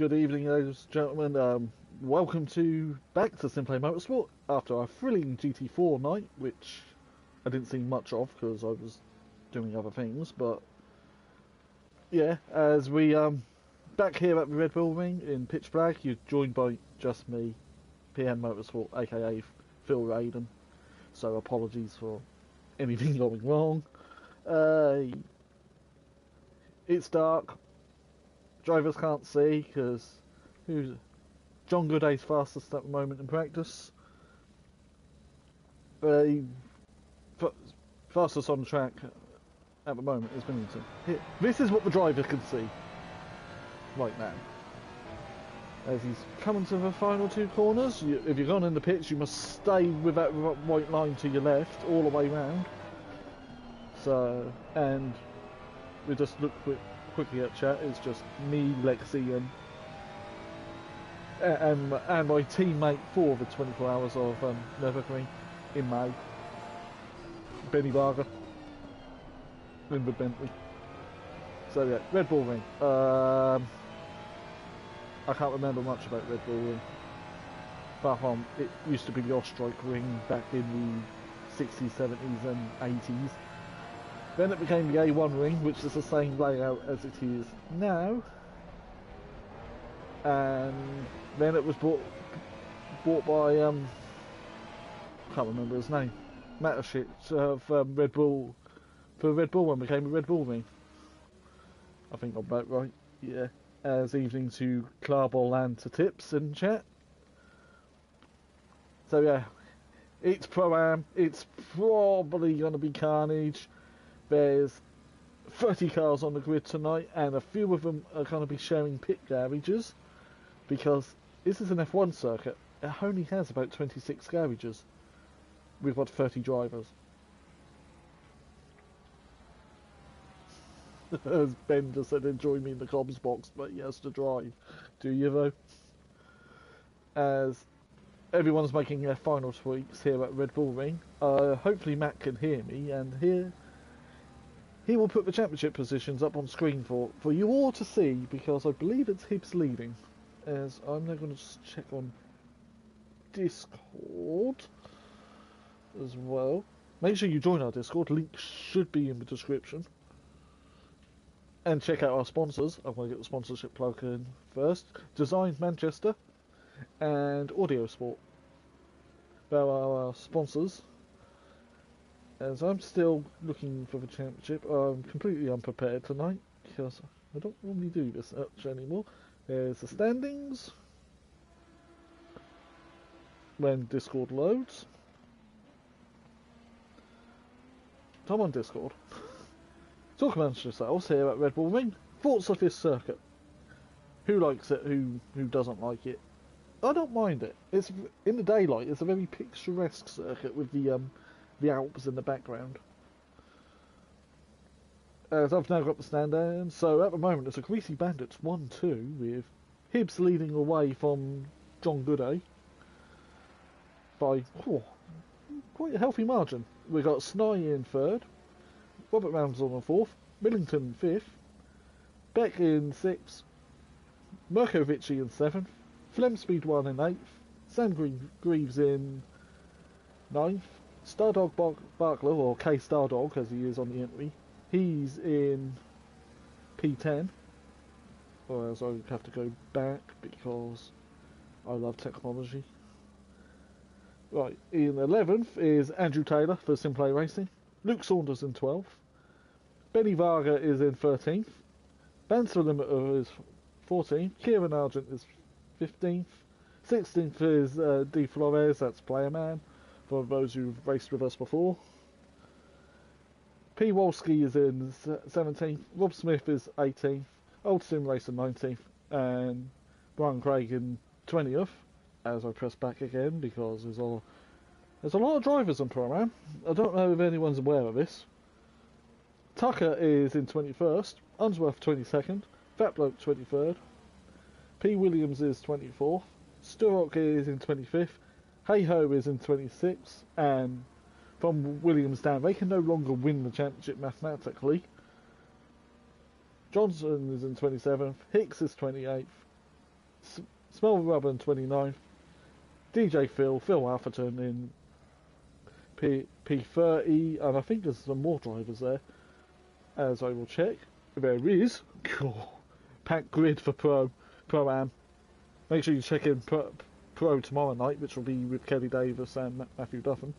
Good evening, ladies and gentlemen. Welcome back to SimPlay Motorsport after a thrilling GT4 night, which I didn't see much of because I was doing other things. But yeah, as we back here at the Red Bull Ring in pitch black, you're joined by just me, PM Motorsport, aka Phil Raiden. So apologies for anything going wrong. It's dark. Drivers can't see because John Gooday's fastest at the moment in practice. Fastest on the track at the moment is Bennington. This is what the driver can see right now. As he's coming to the final two corners, if you're gone in the pits, you must stay with that white line to your left all the way round. So, and we just look quickly at chat. It's just me, Lexi, and my teammate for the 24 hours of Nürburgring in May, Benny Varga, in the Bentley. So yeah, Red Bull Ring. I can't remember much about Red Bull Ring. Apart from it used to be the Ostrike Ring back in the 60s, 70s, and 80s. Then it became the A1 ring, which is the same layout as it is now. And then it was bought by I can't remember his name. Mattershit of Red Bull for Red Bull when it became a Red Bull ring. I think I'm about right. Yeah. As evening to Clarball and to Tips in chat. So yeah, it's Pro-Am. It's probably going to be carnage. There's 30 cars on the grid tonight, and a few of them are going to be sharing pit garages, because this is an F1 circuit. It only has about 26 garages. We've got 30 drivers. As Ben just said, enjoy me in the comms box, but he has to drive. Do you though? As everyone's making their final tweaks here at Red Bull Ring, hopefully Matt can hear me, and here he will put the championship positions up on screen for you all to see, because I believe it's Hibbs leading. As I'm now going to just check on Discord as well. Make sure you join our Discord, link should be in the description. And check out our sponsors. I'm going to get the sponsorship plug in first. Design Manchester and Audio Sport. They are our sponsors. As I'm still looking for the championship, I'm completely unprepared tonight because I don't normally do this much anymore. There's the standings when Discord loads. Come on, Discord. Talk amongst yourselves here at Red Bull Ring. Thoughts of this circuit? Who likes it? Who doesn't like it? I don't mind it. It's in the daylight. It's a very picturesque circuit with the Alps in the background. As I've now got the stand down, so at the moment it's a Greasy Bandits 1-2 with Hibbs leading away from John Gooday by quite a healthy margin. We've got Snye in third, Robert Ramsell in fourth, Millington fifth, Beck in sixth, Mirkovic in seventh, Flemspeed 1 in eighth, Sam Greaves in ninth, Stardog Barklow, or K Stardog as he is on the entry, he's in P10. Whereas I have to go back because I love technology. Right, in 11th is Andrew Taylor for SimPlay Racing, Luke Saunders in 12th, Benny Varga is in 13th, Banster Limiter is 14th, Kieran Argent is 15th, 16th is D Flores, that's Player Man, for those who've raced with us before. P. Wolski is in 17th, Rob Smith is 18th, Old Sim Racer 19th, and Brian Craig in 20th, as I press back again because there's a lot of drivers on Pro-Am. I don't know if anyone's aware of this. Tucker is in 21st, Unsworth 22nd, Fat Bloke 23rd, P. Williams is 24th, Sturrock is in 25th, Hey-Ho is in 26th, and from Williams down, they can no longer win the championship mathematically. Johnson is in 27th, Hicks is 28th, Smell Rubber in 29th. DJ Phil Atherton in P30, and I think there's some more drivers there, as I will check. There is. Packed grid for Pro-Am. Make sure you check in Pro tomorrow night, which will be with Kelly Davis and Matthew Duffin.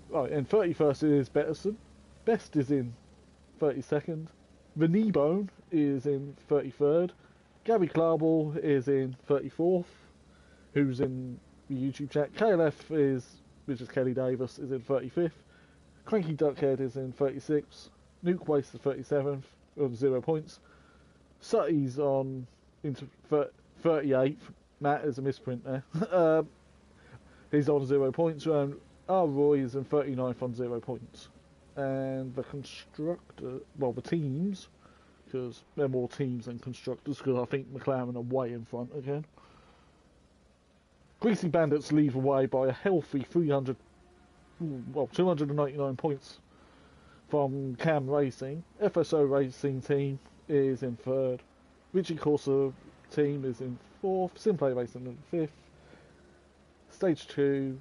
Right, and 31st is Betterson. Best is in 32nd. The Kneebone is in 33rd. Gabby Clarball is in 34th, who's in the YouTube chat. KLF is, which is Kelly Davis, is in 35th. Cranky Duckhead is in 36th. Nuke Waste is 37th, on 0 points. Sutty's on into 38th. Matt is a misprint there. He's on 0 points. R. Roy is in 39th on 0 points. And the the teams, because there are more teams than constructors, because I think McLaren are way in front again. Greasy Bandits lead away by a healthy 299 points from Cam Racing. FSO Racing team is in 3rd. Richie Corsa team is in 4th. SimPlay Racing in 5th. Stage 2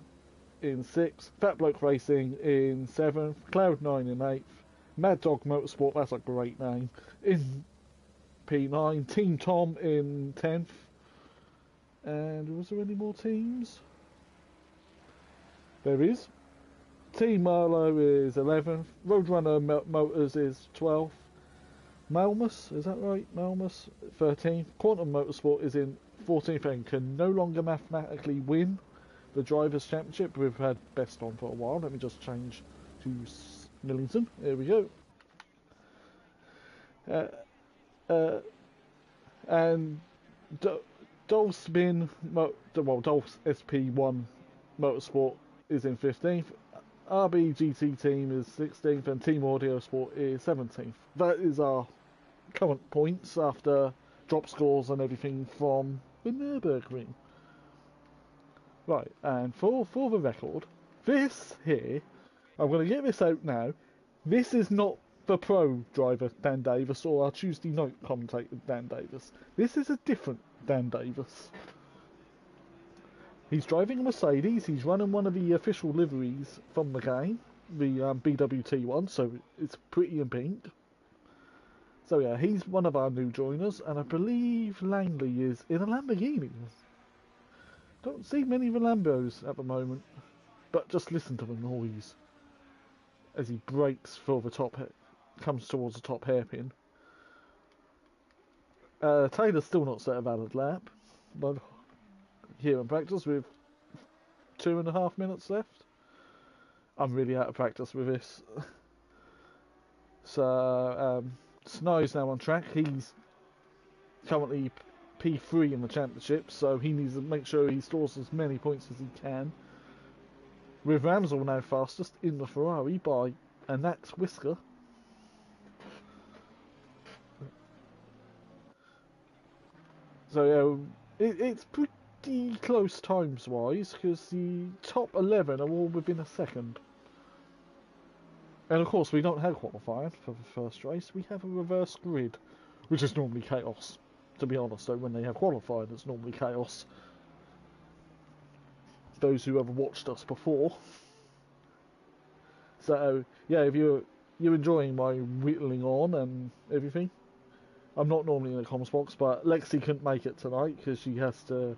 in 6th. Fat Bloke Racing in 7th. Cloud9 in 8th. Mad Dog Motorsport, that's a great name, in P9. Team Tom in 10th. And was there any more teams? There is. Team Marlow is 11th. Roadrunner Motors is 12th. Malmus, is that right? Malmus, 13th. Quantum Motorsport is in 14th and can no longer mathematically win the Drivers' Championship. We've had Best on for a while. Let me just change to Millington. There we go. And Dolph's SP1 Motorsport is in 15th. RBGT team is 16th and Team Audio Sport is 17th. That is our current points after drop scores and everything from the Nürburgring. Right, and for the record, this here, I'm going to get this out now, this is not the pro driver Dan Davis or our Tuesday night commentator Dan Davis. This is a different Dan Davis. He's driving a Mercedes, he's running one of the official liveries from the game, the BWT one, so it's pretty in pink. So yeah, he's one of our new joiners, and I believe Langley is in a Lamborghini. Don't see many of the Lambos at the moment, but just listen to the noise as he brakes for the top, comes towards the top hairpin. Taylor's still not set a valid lap, but here in practice with 2.5 minutes left. I'm really out of practice with this. So Snow's now on track. He's currently P3 in the championship, so he needs to make sure he stores as many points as he can. With Ramsell now fastest in the Ferrari by a gnat's whisker. So yeah, it's pretty close times wise, because the top 11 are all within a second. And of course we don't have qualifying for the first race, we have a reverse grid, which is normally chaos, to be honest. So when they have qualifying, it's normally chaos. Those who have watched us before. So yeah, if you're enjoying my whittling on and everything, I'm not normally in the comms box, but Lexi couldn't make it tonight because she has to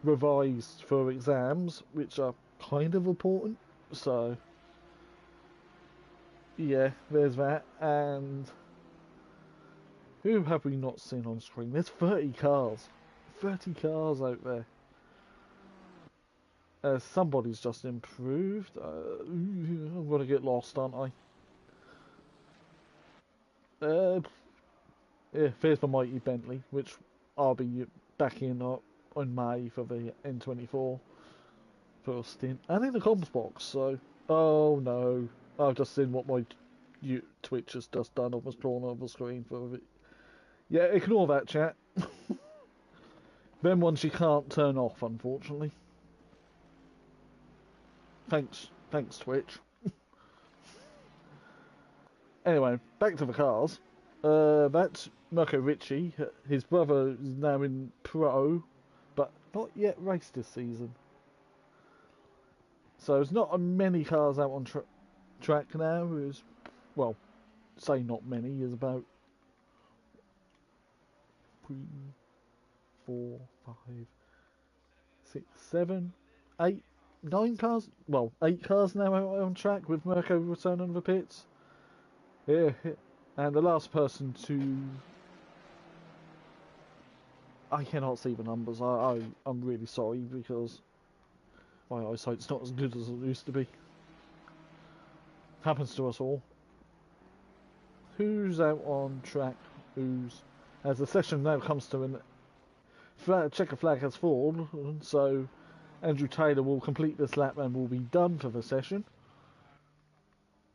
revise for exams, which are kind of important. So yeah, there's that. And who have we not seen on screen? There's 30 cars. 30 cars out there. Somebody's just improved. I'm going to get lost, aren't I? Yeah, there's the mighty Bentley, which I'll be back in on May for the N24 for a stint. And in the comms box, so... Oh no, I've just seen what my Twitch has just done on the corner of the screen for it. Yeah, ignore that, chat. Them ones you can't turn off, unfortunately. Thanks Twitch. Anyway, back to the cars. That's Mirko Ricci. His brother is now in Pro, but not yet raced this season. So there's not many cars out on track now. There's, well, say not many. There's about 3, 4, 5, 6, 7, 8, 9 cars. Well, 8 cars now out on track with Mirko returning the pits. Yeah, and the last person to... I cannot see the numbers. I'm really sorry because my eyesight's not as good as it used to be. Happens to us all. Who's out on track? Who's... As the session now comes to an... Checker flag has fallen, so Andrew Taylor will complete this lap and will be done for the session.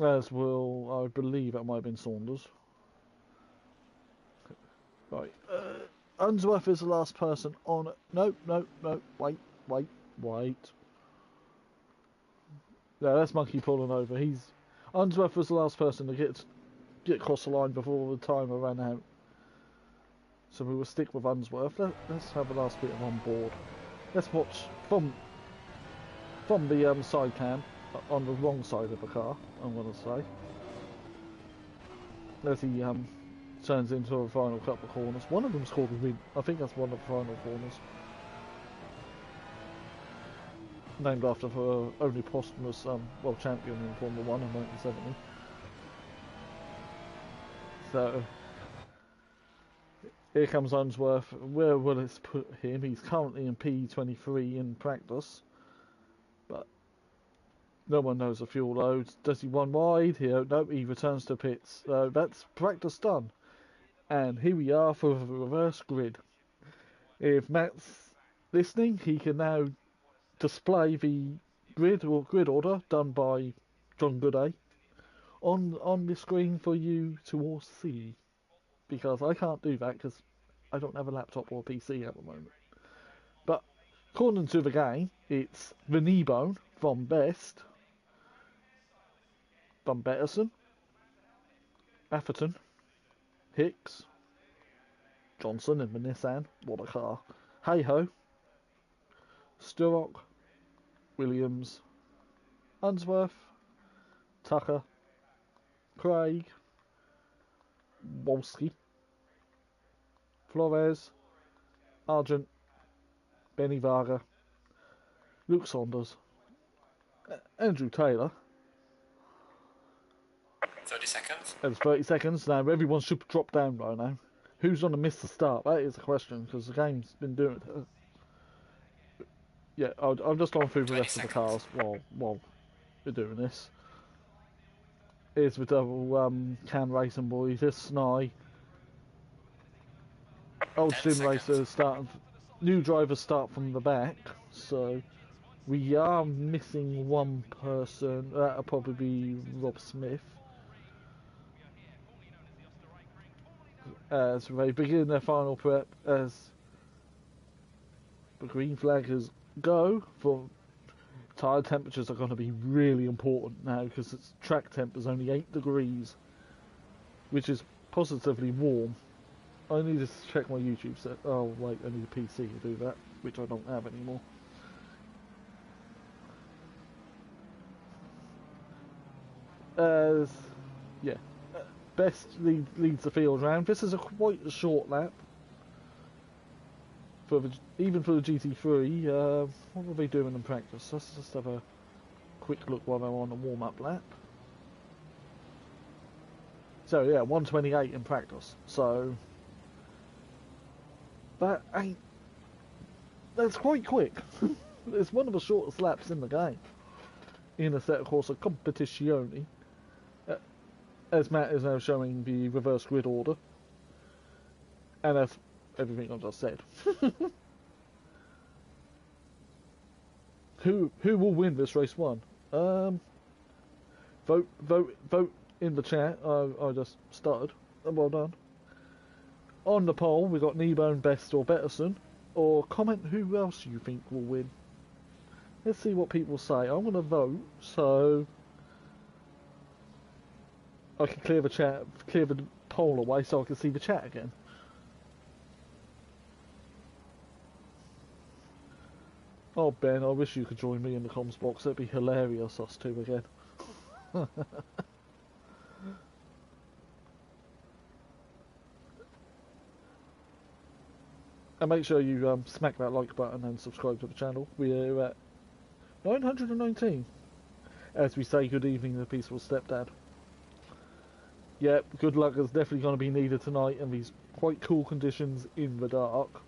As will, I believe it might have been Saunders. Right. Unsworth is the last person on... No, wait. No, that's Monkey pulling over. Unsworth was the last person to get across the line before the timer ran out. So we will stick with Unsworth. Let's have the last bit of on board. Let's watch from the side cam on the wrong side of the car, I'm going to say. As he turns into a final couple of corners. One of them's called the win. I think that's one of the final corners. Named after the only posthumous world champion in Formula 1 in 1970. So, here comes Unsworth. Where will it put him? He's currently in P23 in practice. But no one knows the fuel loads. Does he run wide? No, he returns to pits. So that's practice done. And here we are for the reverse grid. If Matt's listening, he can now display the grid order done by John Gooday on the screen for you to all see. Because I can't do that because I don't have a laptop or a PC at the moment. But according to the game, it's the Kneebone from Best, Van Betterson, Atherton, Hicks, Johnson in the Nissan, what a car, Hey-Ho, Sturrock, Williams, Unsworth, Tucker, Craig, Wolski, Flores, Argent, Benny Varga, Luke Saunders, Andrew Taylor. 30 seconds. It's 30 seconds. Now everyone should drop down by now. Who's going to miss the start? That is the question because the game's been doing it. Yeah, I've just gone through the rest of the cars while we're doing this. Here's the double can racing boys. Here's Sny. Old sim racers starting. New drivers start from the back, so we are missing one person. That'll probably be Rob Smith. As they begin their final prep, as the green flaggers go for tyre temperatures are going to be really important now because its track temp is only 8 degrees, which is positively warm. I need to check my YouTube set. Oh wait, I need a PC to do that, which I don't have anymore. Yeah, Best leads the field round. This is quite a short lap. Even for the GT3, what were they doing in practice? Let's just have a quick look while I'm on the warm-up lap. So yeah, 1:28 in practice. So that's quite quick. It's one of the shortest laps in the game in Assetto Corsa Competizione. As Matt is now showing the reverse grid order, and that's everything I just said. Who will win this race 1? Vote in the chat. I just started. Well done. On the poll, we got Kneebone, Best, or Betterson. Or comment who else you think will win. Let's see what people say. I'm going to vote, so I can clear the chat, clear the pole away so I can see the chat again. Oh Ben, I wish you could join me in the comms box. It'd be hilarious, us two again. And make sure you smack that like button and subscribe to the channel. We're at 919 as we say good evening to the peaceful stepdad. Yep, good luck is definitely going to be needed tonight in these quite cool conditions in the dark.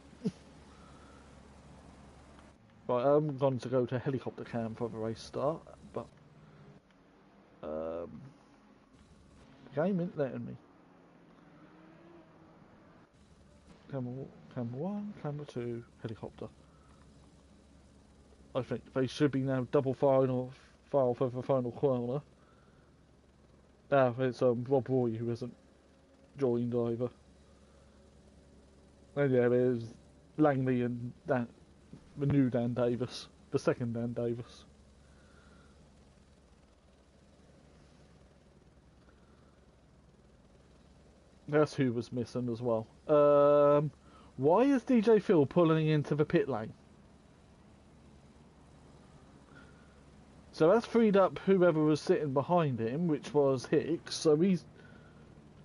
Right, I'm going to go to helicopter cam for the race start, but the game isn't letting me. Camera 1, camera 2, helicopter. I think they should be now double file for the final corner. Ah, it's Rob Roy who hasn't joined either. And yeah, there's Langley and Dan, the new Dan Davis, the second Dan Davis. That's who was missing as well. Why is DJ Phil pulling into the pit lane? So that's freed up whoever was sitting behind him, which was Hicks. So he's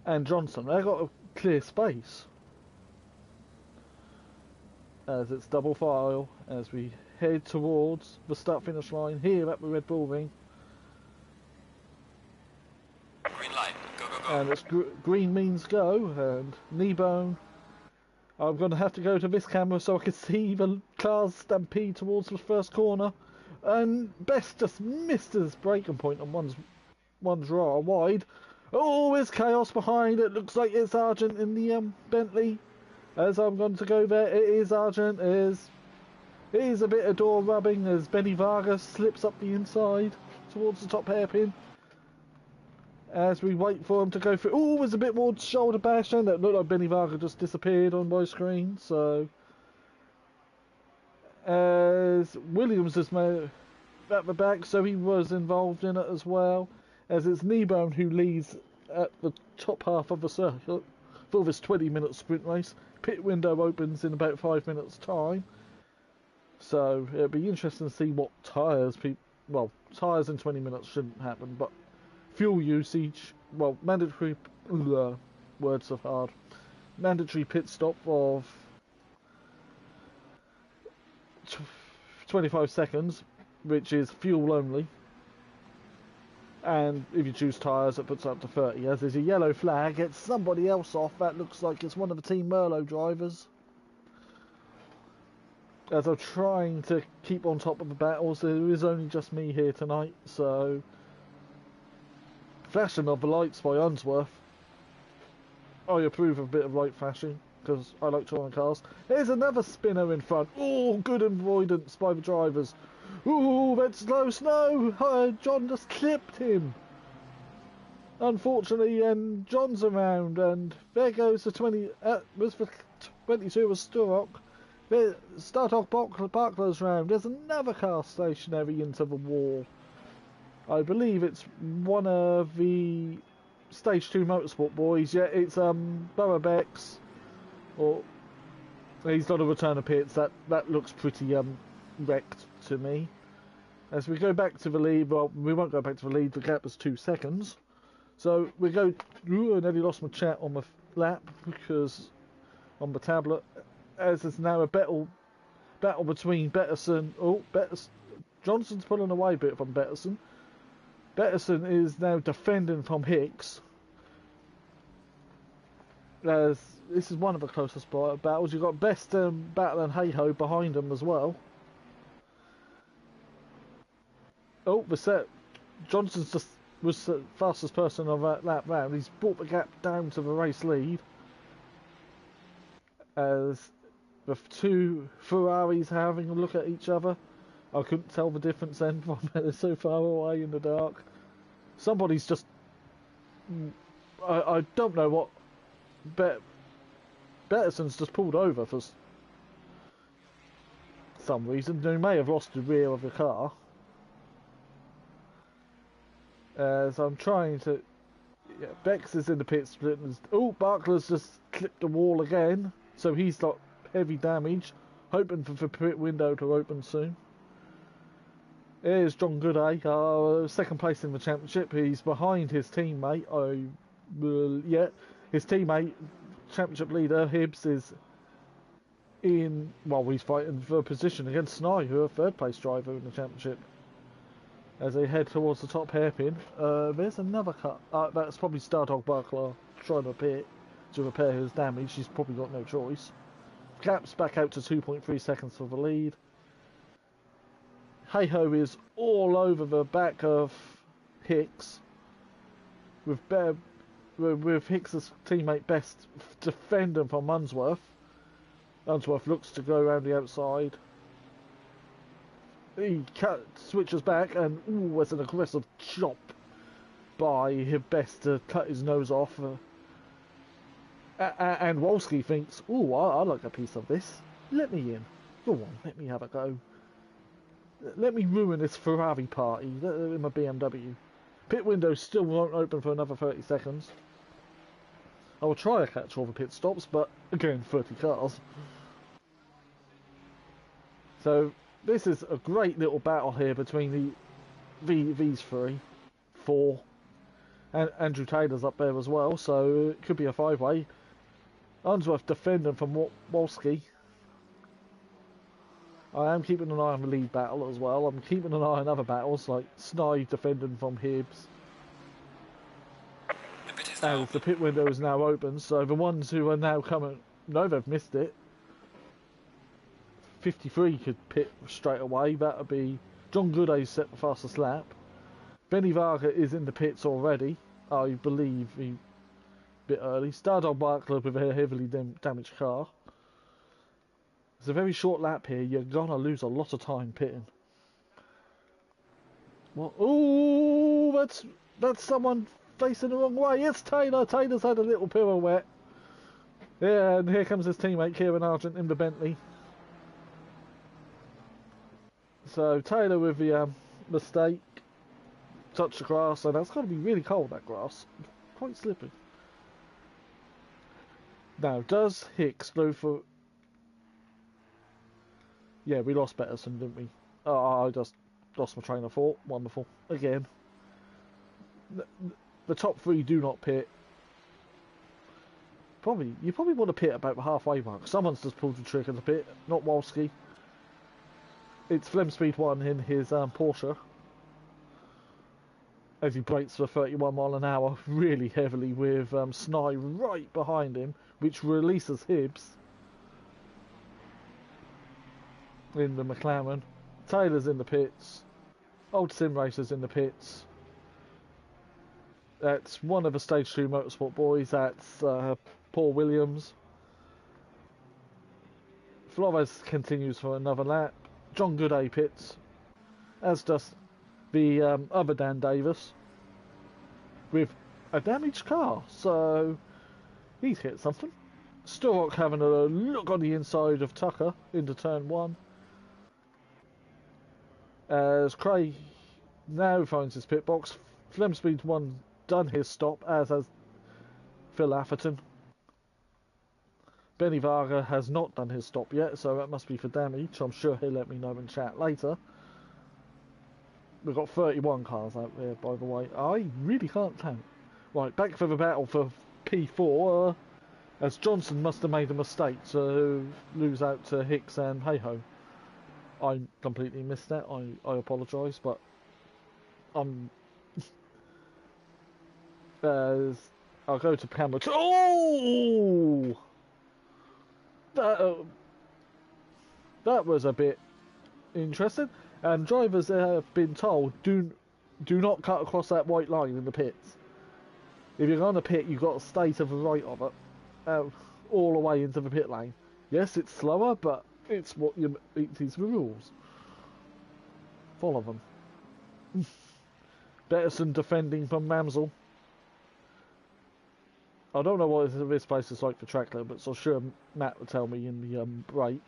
and Johnson. They got a clear space. As it's double file as we head towards the start finish line here at the Red Bull Ring. Green light, go, go, go. And it's green means go, and Kneebone. I'm going to have to go to this camera so I can see the cars stampede towards the first corner. And Best just missed his braking point on one's raw wide. Oh, there's chaos behind. It looks like it's Argent in the Bentley. As I'm going to go there, it is Argent. It is a bit of door rubbing as Benny Vargas slips up the inside towards the top hairpin. As we wait for him to go through. Oh, there's a bit more shoulder bashing. That looked like Benny Vargas just disappeared on my screen. So, as Williams is at the back, so he was involved in it as well. As it's Kneebone who leads at the top half of the circuit for this 20-minute sprint race. Pit window opens in about 5 minutes' time. So it'll be interesting to see what tyres well, tyres in 20 minutes shouldn't happen, but fuel usage, well, mandatory, words are hard, mandatory pit stop of 25 seconds, which is fuel only, and if you choose tyres it puts up to 30, as there's a yellow flag, it's somebody else off, that looks like it's one of the Team Merlot drivers. As I'm trying to keep on top of the battles, there is only just me here tonight, so flashing of the lights by Unsworth. I approve of a bit of light flashing, because I like touring cars. There's another spinner in front. Oh, good avoidance by the drivers. Oh, that's slow snow. John just clipped him. Unfortunately, and John's around, and there goes the 20. Was the 22 was Sturrock. Stardock Barclays round. There's another car stationary into the wall. I believe it's one of the Stage 2 Motorsport boys. Yeah, it's Burabecks. Or he's not a return of pits. That looks pretty wrecked to me. As we go back to the lead, well, we won't go back to the lead. The gap is 2 seconds. So we go. Ooh, I nearly lost my chat on my lap because on the tablet. As there's now a battle between Betterson. Oh, Johnson's pulling away a bit from Betterson. Betterson is now defending from Hicks. As this is one of the closest battles. You've got Best battling Hey-Ho behind him as well. Oh, Johnson's just was the fastest person on that lap round. He's brought the gap down to the race lead. As the two Ferraris having a look at each other. I couldn't tell the difference then from they're so far away in the dark. Somebody's just... I don't know what... Betterson's just pulled over for some reason. They may have lost the rear of the car. As I'm trying to... Yeah, Bex is in the pit splitting. Oh, Barkler's just clipped the wall again, so he's got heavy damage. Hoping for the pit window to open soon. Here's John Gooday, second place in the championship. He's behind his teammate. His teammate, championship leader Hibbs, is in. Well, he's fighting for a position against Sny, who are third place driver in the championship. As they head towards the top hairpin, there's another cut. That's probably Stardog Barkler trying to repair his damage. He's probably got no choice. Gap's back out to 2.3 seconds for the lead. Hey-Ho is all over the back of Hicks, with Hicks's teammate Best defending from Unsworth. Unsworth looks to go around the outside. He switches back, and there's an aggressive chop by Best to cut his nose off. And Wolski thinks, I like a piece of this. Let me in. Go on, let me have a go. Let me ruin this Ferrari party in my BMW. Pit window still won't open for another 30 seconds. I will try to catch all the pit stops, but again, 30 cars. So this is a great little battle here between these four. And Andrew Taylor's up there as well, so it could be a five-way. Unsworth defending from Wolski. I am keeping an eye on the lead battle as well. I'm keeping an eye on other battles, like Sny defending from Hibbs. As the pit window is now open, so the ones who are now coming... No, they've missed it. 53 could pit straight away. That would be... John Gooday's set the fastest lap. Benny Varga is in the pits already. I believe he... bit early. Stardog Barkler with a heavily damaged car. It's a very short lap here. You're gonna lose a lot of time pitting. Well, ooh, that's someone facing the wrong way. It's Taylor. Taylor's had a little pirouette. Yeah, and here comes his teammate Kieran Argent in the Bentley. So Taylor with the mistake. Touch the grass, and that's got to be really cold, that grass. Quite slippery. Now, does Hicks go for... Yeah, we lost Betterson, didn't we? Oh, I just lost my train of thought. Wonderful. Again. The top three do not pit. You probably want to pit about the halfway mark. Someone's just pulled the trigger to pit, not Wolski. It's Flem Speed 1 in his Porsche. As he brakes for 31 mile an hour really heavily with Sny right behind him, which releases Hibbs in the McLaren. Taylor's in the pits. Old Sim Racer's in the pits. That's one of the Stage 2 Motorsport boys. That's Paul Williams. Flores continues for another lap. John Gooday pits, as does the other Dan Davis, with a damaged car, so he's hit something. Sturrock having a look on the inside of Tucker into turn 1. As Craig now finds his pit box. Flem Speed 1 done his stop, as has Phil Atherton. Benny Varga has not done his stop yet, so that must be for damage. I'm sure he'll let me know in chat later. We've got 31 cars out there, by the way. I really can't count. Right, back for the battle for P4, as Johnson must have made a mistake to lose out to Hicks and Hey-Ho. I completely missed that. I apologise, but as I'll go to camera. Oh! That was a bit interesting. And drivers have been told, do not cut across that white line in the pits. If you're going to pit, you've got to stay to the right of it, all the way into the pit lane. Yes, it's slower, but it's these the rules. Follow them. Betterson defending from Mamsel. I don't know what this place is like for track limits, so I'm sure Matt will tell me in the break.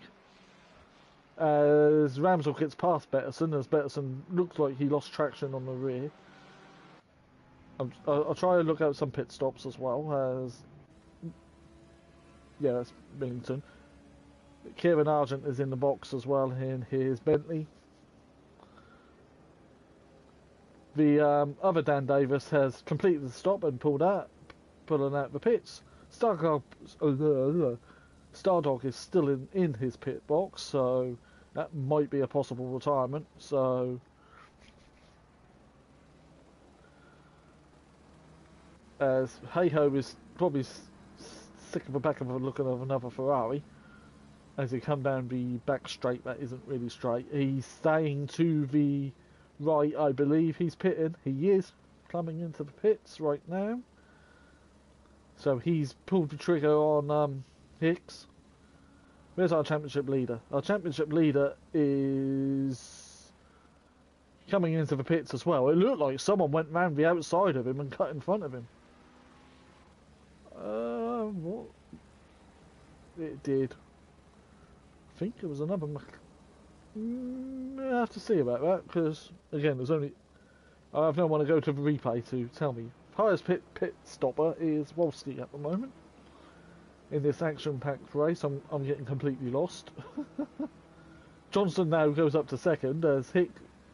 As Ramsel gets past Betterson, as Betterson looks like he lost traction on the rear. I'll try and look out some pit stops as well as... Yeah, that's Millington. Kieran Argent is in the box as well in his Bentley. The other Dan Davis has completed the stop and pulling out the pits. Stardog is still in his pit box, so that might be a possible retirement. So as Hey-Ho is probably sick of the back of looking of another Ferrari as he come down the back straight that isn't really straight. He's staying to the right, I believe he's pitting. He is coming into the pits right now. So he's pulled the trigger on Hicks. Where's our championship leader? Our championship leader is coming into the pits as well. It looked like someone went round the outside of him and cut in front of him. What? It did. I think it was another... I have to see about that, because, again, there's only... I have no one to go to the replay to tell me. Highest pit stopper is Wolski at the moment. In this action-packed race, I'm getting completely lost. Johnson now goes up to second, as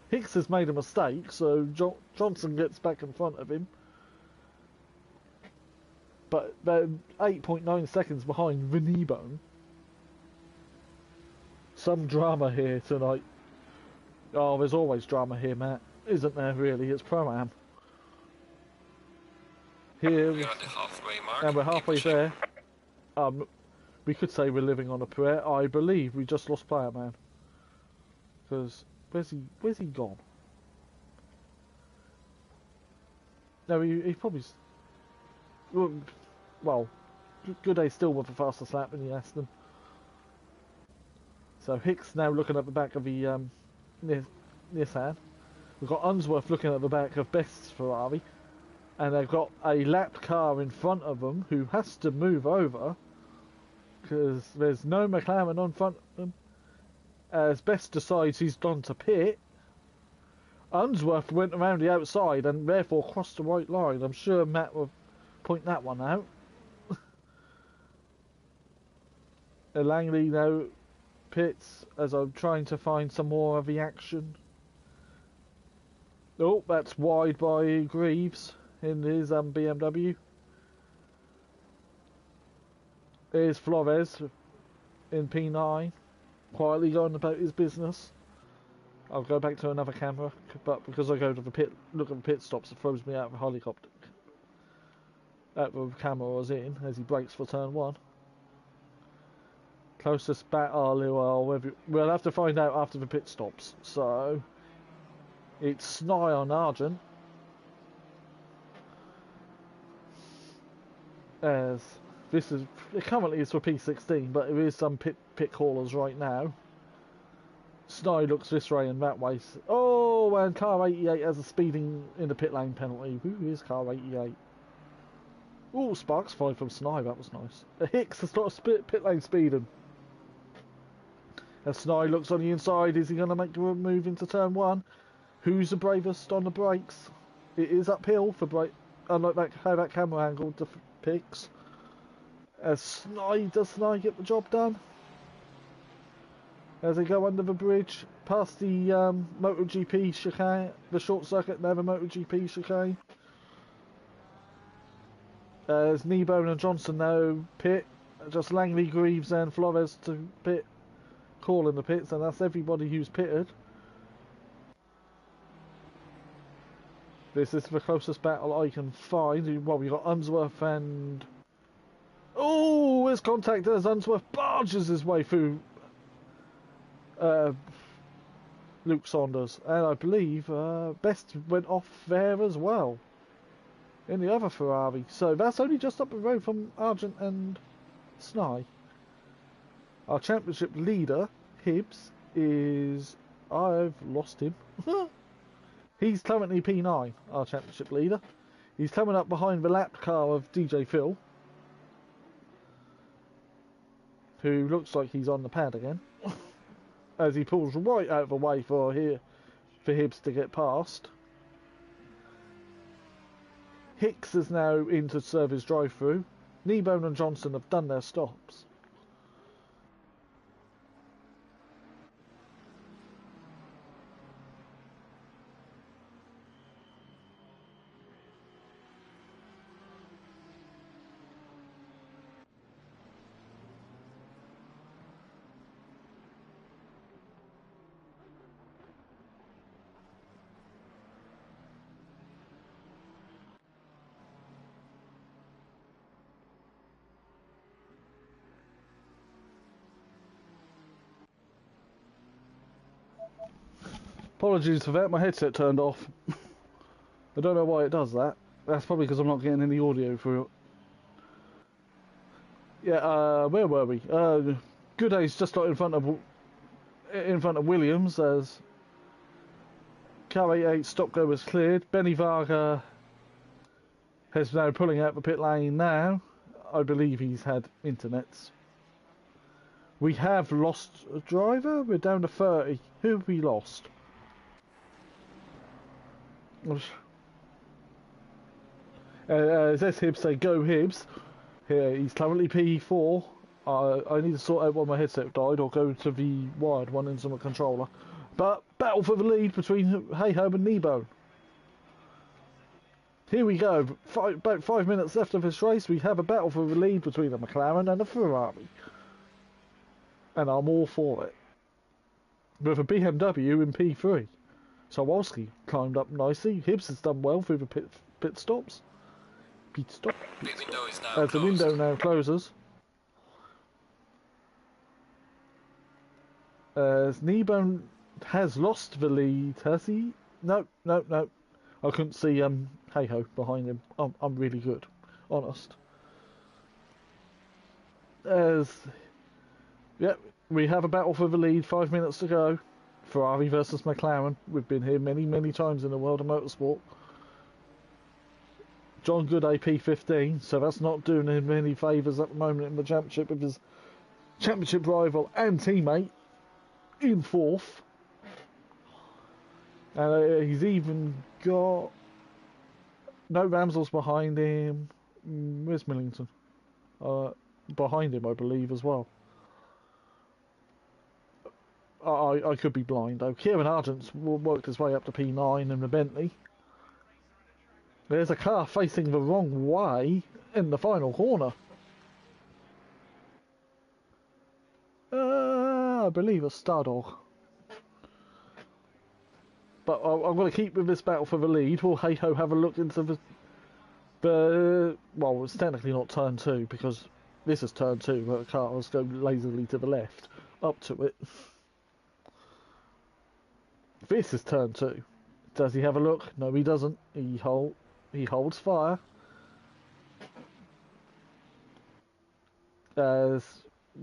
Hicks has made a mistake, so Johnson gets back in front of him. But they're 8.9 seconds behind Vinibone. Some drama here tonight. Oh, there's always drama here, Matt. Isn't there, really? It's Pro-Am. Here, We're at the halfway mark. and we're halfway there. We could say we're living on a prayer. I believe we just lost player, man. Because, where's he gone? No, he probably... Well, Gooday still with a faster slap than Aston. So Hicks now looking at the back of the Nissan. We've got Unsworth looking at the back of Best's Ferrari. And they've got a lapped car in front of them who has to move over. Because there's no McLaren on front of them. As Best decides he's gone to pit. Unsworth went around the outside and therefore crossed the right line. I'm sure Matt will point that one out. Langley now pits as I'm trying to find some more of the action. Oh, that's wide by Greaves in his BMW. There's Flores in P9, quietly going about his business. I'll go back to another camera, but because I go to the pit, look at the pit stops, it throws me out of the helicopter. Out of the camera I was in as he brakes for turn 1. Closest battle, we'll have to find out after the pit stops. So it's Sny on Argent. As this is currently it's for P16, but there is some pit callers right now. Sny looks this way and that way. Oh, and car 88 has a speeding in the pit lane penalty. Who is car 88? Oh, sparks fly from Sny. That was nice. Hicks has got a pit lane speeding. As Sny looks on the inside, is he going to make the move into turn 1? Who's the bravest on the brakes? It is uphill for brake. Unlike how that camera angle depicts. As does Sny get the job done? As they go under the bridge, past the MotoGP chicane, the short circuit, never MotoGP chicane. As Kneebone and Johnson now pit, just Langley, Greaves and Flores to pit. Call in the pits, and that's everybody who's pitted. This is the closest battle I can find. Well, we got Unsworth and... Oh, there's contact as Unsworth barges his way through Luke Saunders. And I believe Best went off there as well. In the other Ferrari. So that's only just up the road from Argent and Sny. Our championship leader, Hibbs, is... I've lost him. He's currently P9, our championship leader. He's coming up behind the lapped car of DJ Phil, who looks like he's on the pad again, as he pulls right out of the way for Hibbs to get past. Hicks is now into serve his drive-through. Kneebone and Johnson have done their stops. Apologies for that, my headset turned off. I don't know why it does that. That's probably because I'm not getting any audio through it. Yeah, where were we? Gooday's just got in front of Williams as car 88 stop go was cleared. Benny Varga is now pulling out the pit lane now. I believe he's had internets. We have lost a driver. We're down to 30. Who have we lost? As Hibbs say, go Hibbs. Here, he's currently P4. I need to sort out why my headset died or go to the wired one into my controller. But battle for the lead between Hayhoe and Kneebone. Here we go. About 5 minutes left of this race. We have a battle for the lead between a McLaren and a Ferrari. And I'm all for it. With a BMW in P3. Sawalski climbed up nicely. Hibbs has done well through the pit stops. Pit stop. The window is now As the closed. window now closes. As Kneebone has lost the lead, has he? No. I couldn't see Hey-Ho behind him. I'm really good. Honest. As yep, we have a battle for the lead, 5 minutes to go. Ferrari versus McLaren. We've been here many times in the world of motorsport. John Gooday P15, so that's not doing him any favours at the moment in the championship with his championship rival and teammate in fourth. And he's even got no Ramsell's behind him. Where's Millington? Behind him, I believe, as well. I could be blind though. Kieran Argent's worked his way up to P9 in the Bentley. There's a car facing the wrong way in the final corner. I believe a Stardog. But I'm going to keep with this battle for the lead. Will Hey-Ho have a look into the... Well, it's technically not turn 2 because this is turn 2 where the cars go lazily to the left. Up to it. This is turn 2. Does he have a look? No, he doesn't. He holds fire. As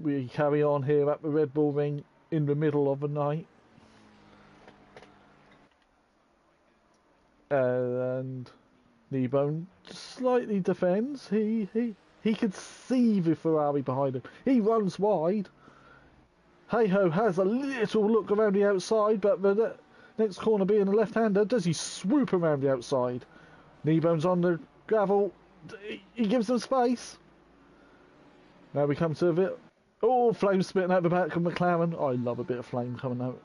we carry on here at the Red Bull Ring in the middle of the night. And Kneebone slightly defends. He can see the Ferrari behind him. He runs wide. Hey-Ho has a little look around the outside, but the next corner being a left-hander, does he swoop around the outside? Kneebone's on the gravel. He gives them space. Now we come to a bit... Oh, flame spitting out the back of McLaren. I love a bit of flame coming out.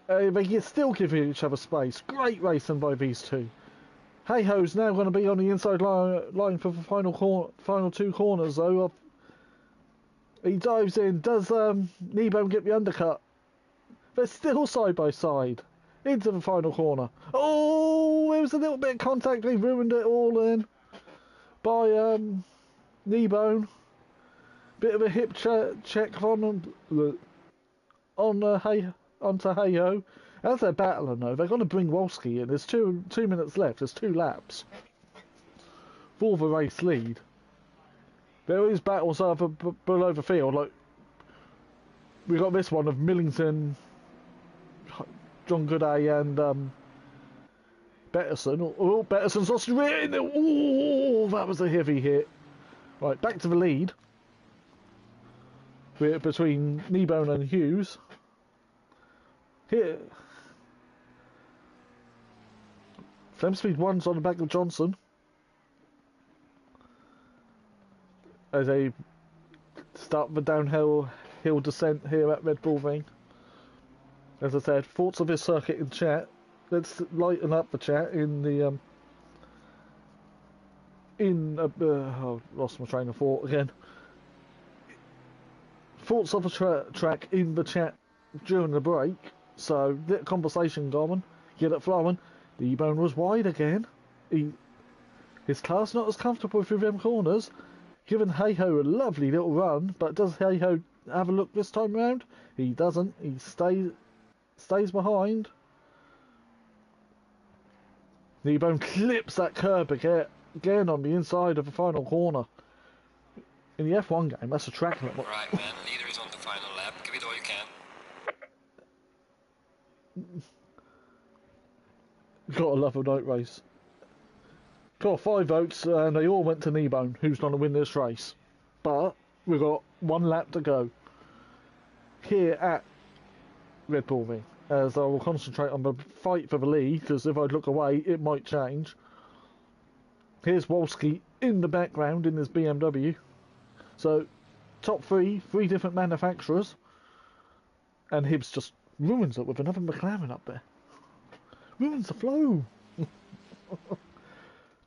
They can still give each other space. Great racing by these two. Hey-Ho's now going to be on the inside line for the final two corners, though. He dives in. Does Kneebone get the undercut? They're still side by side. Into the final corner. Oh, there was a little bit of contact. They ruined it all in. By Kneebone. Bit of a hip check onto Hey-Ho. As they're battling though, they're going to bring Wolski in. There's two minutes left. There's 2 laps for the race lead. There is battles over below the field. Like we got this one of Millington, John Gooday, and Betterson. Oh, Betterson's lost it. Oh, that was a heavy hit. Right, back to the lead. We're between Kneebone and Hughes. Here, Speed 1's on the back of Johnson as they start the downhill descent here at Red Bull Ring. As I said, thoughts of this circuit in chat. Let's lighten up the chat in the lost my train of thought again. Thoughts of the track in the chat during the break. So get conversation going, get it flowing. The E-Bone was wide again. His car's not as comfortable through them corners. Giving Hey-Ho a lovely little run, but does Hey-Ho have a look this time round? He doesn't. He stays behind. The E-Bone clips that curb again on the inside of the final corner. In the F1 game, that's a track limit. Right, man. Leader is on the final lap. Give it all you can. Gotta love a night race. Got 5 votes, and they all went to Kneebone, who's going to win this race. But we've got 1 lap to go here at Red Bull Ring, as I will concentrate on the fight for the lead, because if I look away, it might change. Here's Wolski in the background in his BMW. So, top 3 different manufacturers, and Hibbs just ruins it with another McLaren up there. Ruins the flow.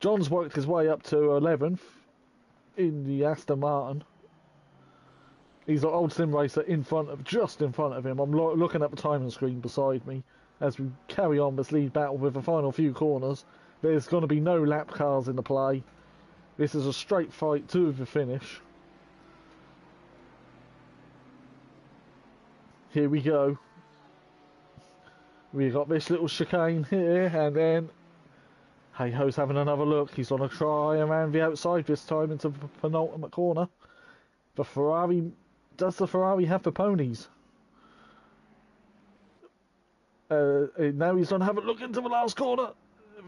John's worked his way up to 11th in the Aston Martin. He's an old sim racer just in front of him. I'm looking at the timing screen beside me as we carry on this lead battle with the final few corners. There's going to be no lap cars in the play. This is a straight fight to the finish. Here we go. We got this little chicane here, and then Hey-Ho's having another look. He's going to try around the outside this time into the penultimate corner. The Ferrari... Does the Ferrari have the ponies? Now he's going to have a look into the last corner.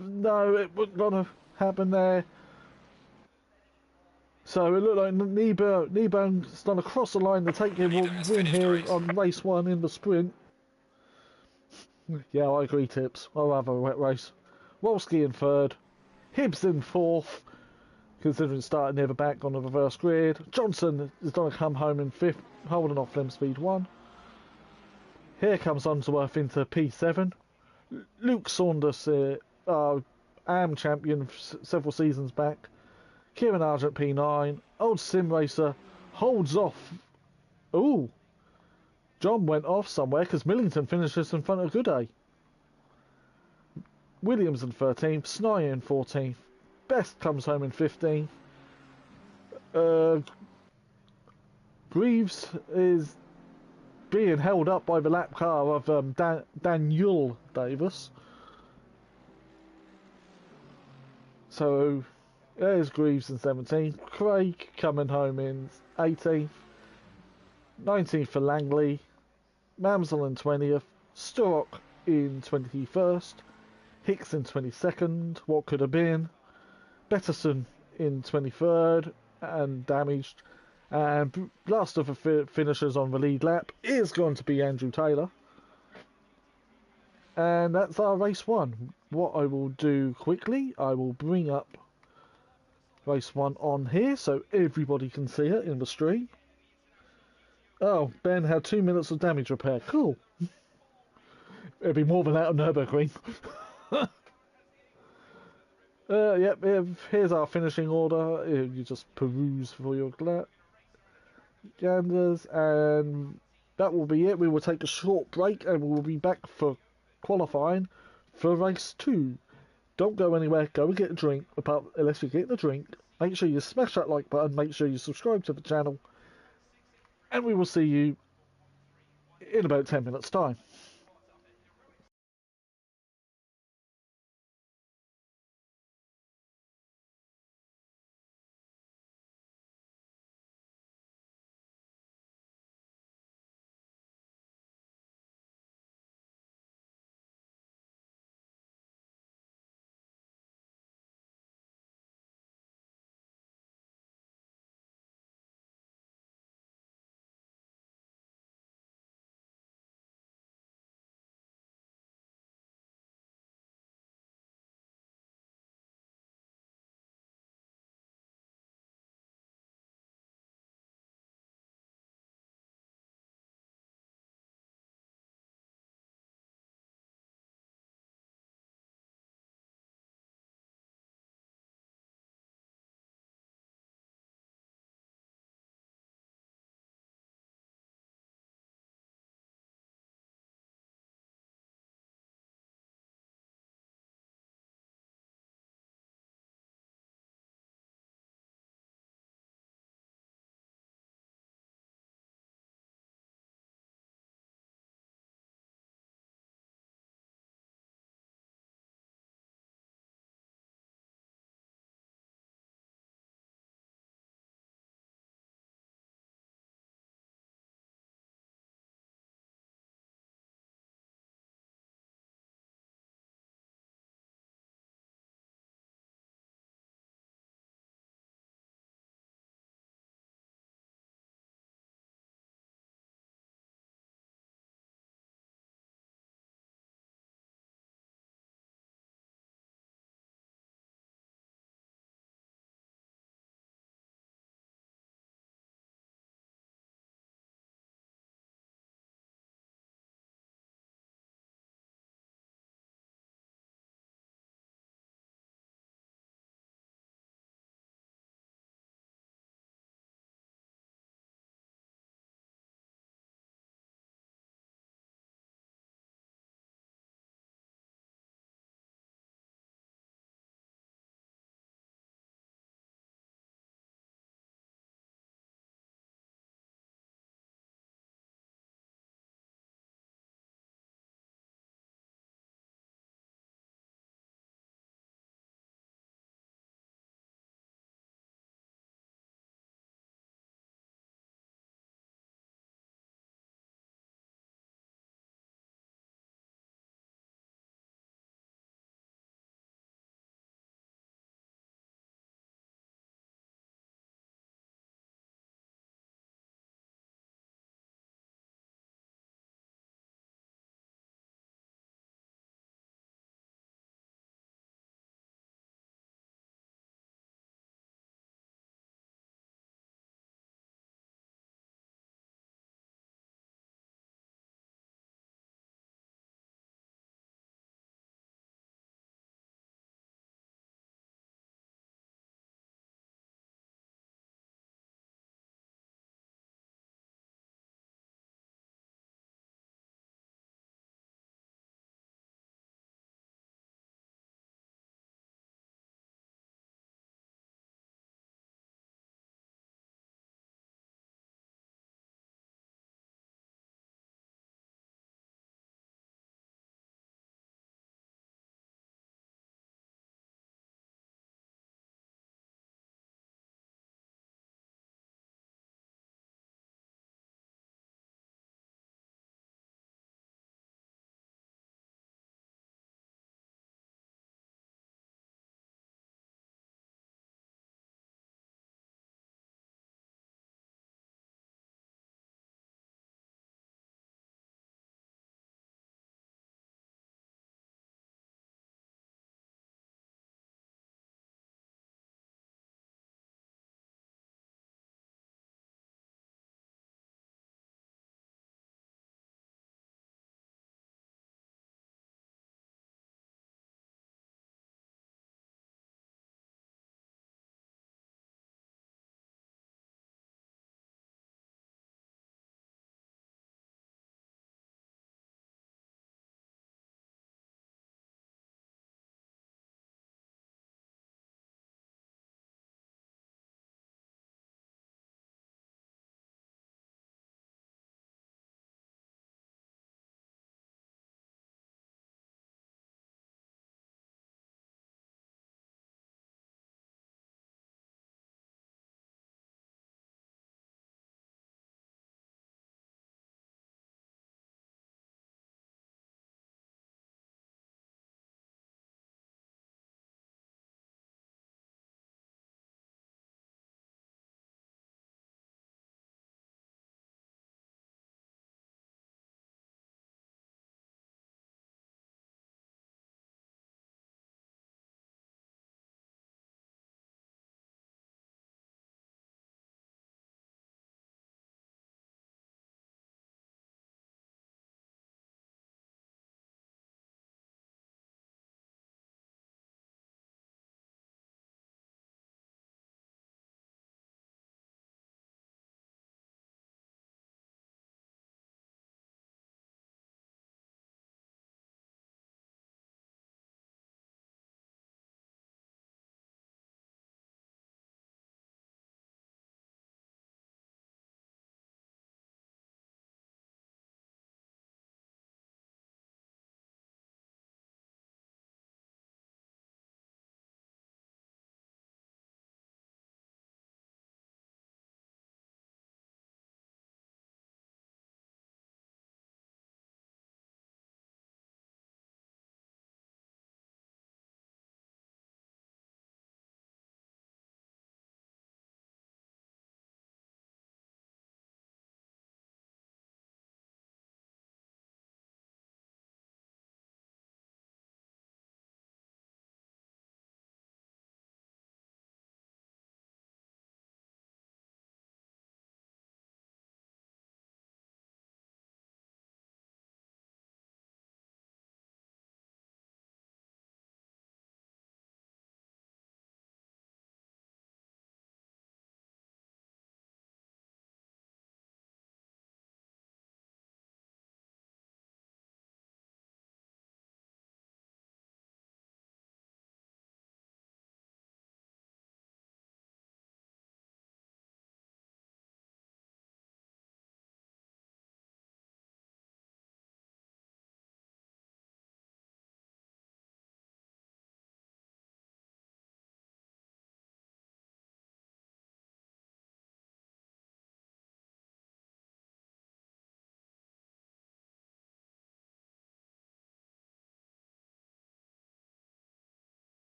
No, it wasn't going to happen there. So it looked like Kneebone's done across the line to take him win here on race 1 in the sprint. Yeah, I agree, Tips. I'll have a wet race. Wolski in 3rd. Hibbs in 4th, considering starting near the back on the reverse grid. Johnson is going to come home in 5th, holding off Speed 1. Here comes Unsworth into P7. Luke Saunders, AM champion several seasons back. Kieran Argent P9. Old sim racer holds off. Ooh. John went off somewhere because Millington finishes in front of Gooday. Williams in 13th, Snyer in 14th, Best comes home in 15th. Greaves is being held up by the lap car of Daniel Davis. So there's Greaves in 17th, Craig coming home in 18th, 19th for Langley, Mamsel in 20th, Sturrock in 21st, Hicks in 22nd, what could have been, Betterson in 23rd and damaged, and last of the finishers on the lead lap is going to be Andrew Taylor. And that's our race 1. What I will do quickly, I will bring up race 1 on here so everybody can see it in the stream. Oh, Ben had 2 minutes of damage repair. Cool. It'd be more than that on Nürburgring. Yep, here's our finishing order. You just peruse for your ganders, and that will be it. We will take a short break and we will be back for qualifying for race 2. Don't go anywhere. Go and get a drink. Unless you get the drink, make sure you smash that like button. Make sure you subscribe to the channel. And we will see you in about 10 minutes time.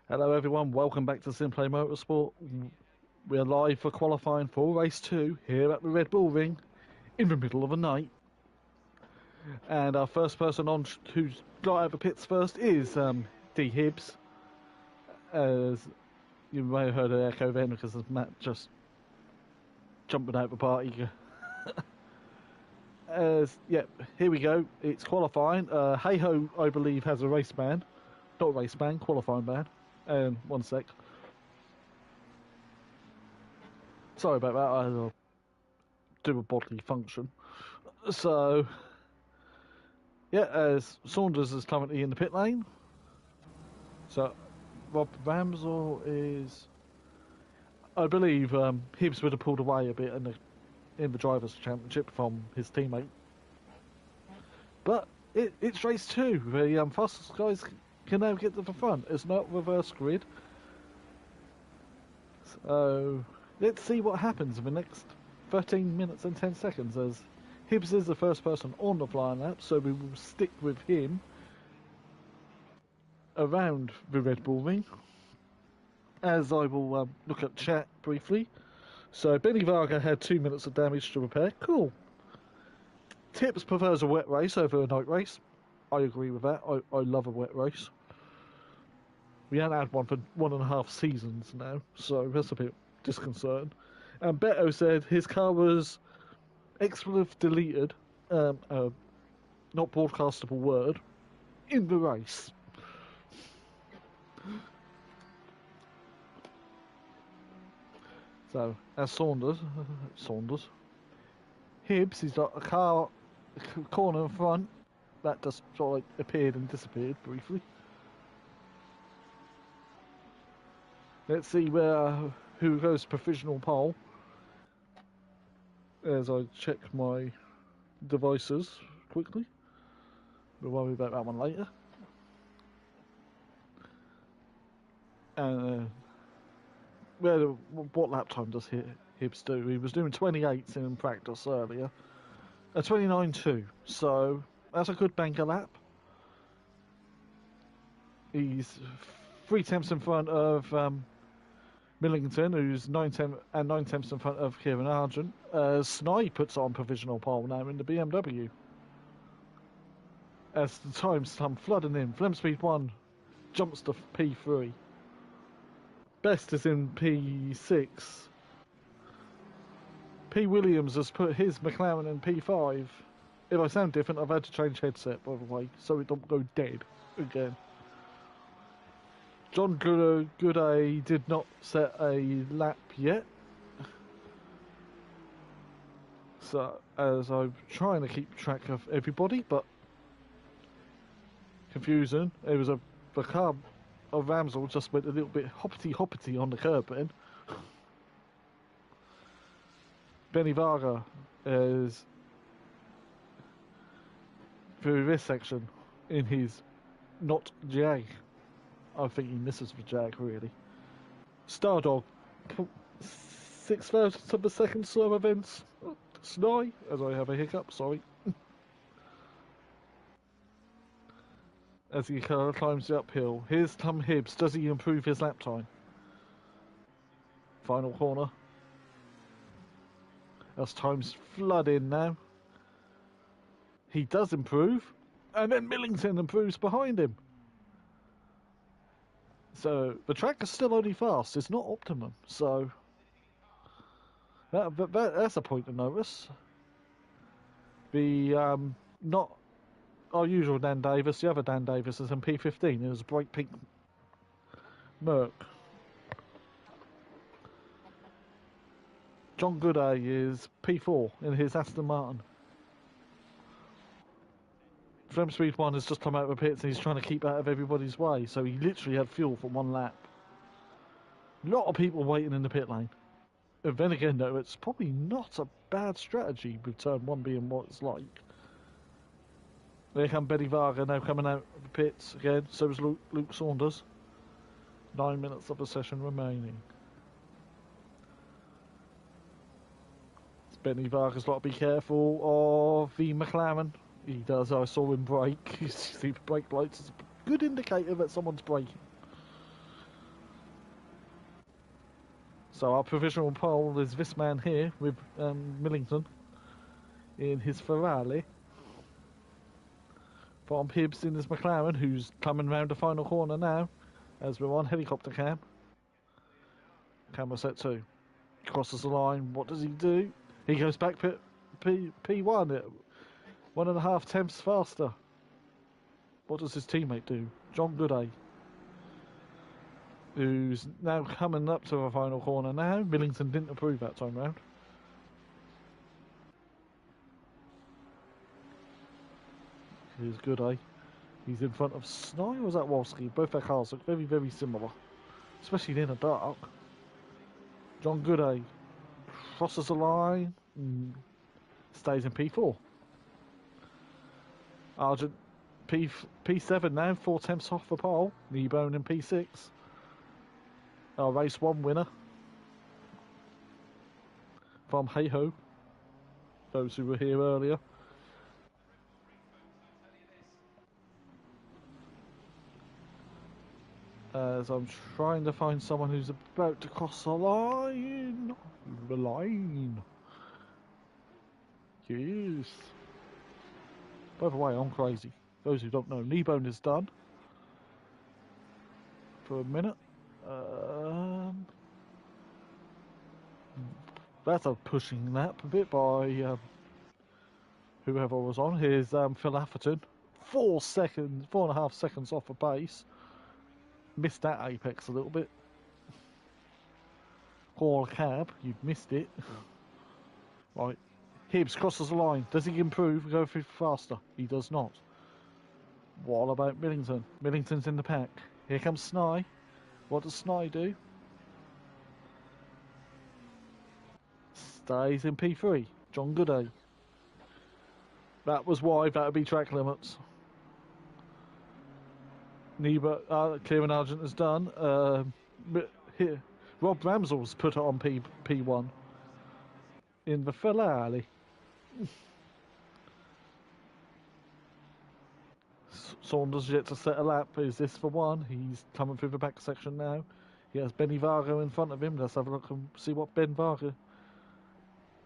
Hello everyone, welcome back to SimPlay Motorsport. We're live for qualifying for race 2 here at the Red Bull Ring in the middle of the night. And our first person on who's got out of the pits first is D Hibbs. As you may have heard an echo then because there's Matt just jumping out the party. Here we go. It's qualifying. Hey Ho, I believe, has a race ban. Not a race ban, qualifying ban. One sec. Sorry about that, I'll do a bodily function. So, yeah, as Saunders is currently in the pit lane. So, Rob Ramsell is... I believe Hibbs would have pulled away a bit in the Drivers' Championship from his teammate. But it's race 2. The fastest guys can now get to the front. It's not reverse grid. So let's see what happens in the next 13 minutes and 10 seconds, as Hibbs is the first person on the flying lap, so we will stick with him around the Red Bull Ring, as I will look at chat briefly. So Benny Varga had 2 minutes of damage to repair. Cool. Tips prefers a wet race over a night race. I agree with that. I love a wet race. We haven't had one for 1.5 seasons now, so that's a bit disconcerting. And Beto said his car was expletive deleted, not broadcastable word, in the race. So, as Saunders, Hibbs, he's got a corner in front that just sort of like appeared and disappeared briefly. Let's see who goes provisional pole. As I check my devices quickly. We'll worry about that one later. And what lap time does Hibbs do? He was doing 28s in practice earlier. 29.2. So that's a good banker lap. He's 3 tenths in front of Millington, who's 9 tenths in front of Kieran Argent. Snide puts on provisional pole now in the BMW. As the times come flooding in, Flem Speed 1 jumps to P3. Best is in P6. P. Williams has put his McLaren in P5. If I sound different, I've had to change headset, by the way, so it don't go dead again. John Gooday did not set a lap yet. So, as I'm trying to keep track of everybody, but confusing. It was the car of Ramsell just went a little bit hoppity on the curb then. Benny Varga is through this section in his not Jag. I think he misses the Jag, really. Stardog, 6/10 of a second slow events. Sny, as I have a hiccup, sorry. As he climbs the uphill. Here's Tom Hibbs. Does he improve his lap time? Final corner. As times flood in now. He does improve. And then Millington improves behind him. So, the track is still only fast, it's not optimum, so that's a point of notice. The, not our usual Dan Davis, the other Dan Davis is in P15, it was a bright pink Merc. John Gooday is P4 in his Aston Martin. Flem Speed 1 has just come out of the pits and he's trying to keep out of everybody's way, so he literally had fuel for 1 lap. A lot of people waiting in the pit lane. And then again, though, it's probably not a bad strategy with turn 1 being what it's like. There come Benny Varga now coming out of the pits again, so is Luke Saunders. 9 minutes of the session remaining. Benny Varga's got to be careful of the McLaren. He does. I saw him brake. You see the brake lights is a good indicator that someone's braking. So our provisional pole is this man here with Millington in his Ferrari. From Hibbs in his McLaren, who's coming round the final corner now, as we're on helicopter cam. Camera set 2. He crosses the line. What does he do? He goes back P1 at 1.5 tenths faster. What does his teammate do? John Gooday, who's now coming up to the final corner now. Millington didn't approve that time round. Here's Gooday. He's in front of Sny, or was that Wolski? Both their cars look very, very similar, especially in the dark. John Gooday crosses the line, stays in P4. Argent P7 now, 4 tenths off the pole. Kneebone in P6. Our race 1 winner from Hey-Ho, those who were here earlier. As I'm trying to find someone who's about to cross the line. The line. Yes. By the way, I'm crazy. Those who don't know, Kneebone is done. For a minute. That's a pushing lap a bit by whoever was on. Here's Phil Atherton. 4.5 seconds off the pace. Missed that apex a little bit. Call a cab, you've missed it. Right. Hibbs crosses the line. Does he improve? Go faster? He does not. What about Millington? Millington's in the pack. Here comes Sny. What does Sny do? Stays in P3. John Gooday. That was wide. That would be track limits. Kieran Argent has done. Here, Rob Ramsell's put it on P1 in the Ferrari. Saunders yet to set a lap. Is this for one? He's coming through the back section now. He has Benny Varga in front of him. Let's have a look and see what Ben Varga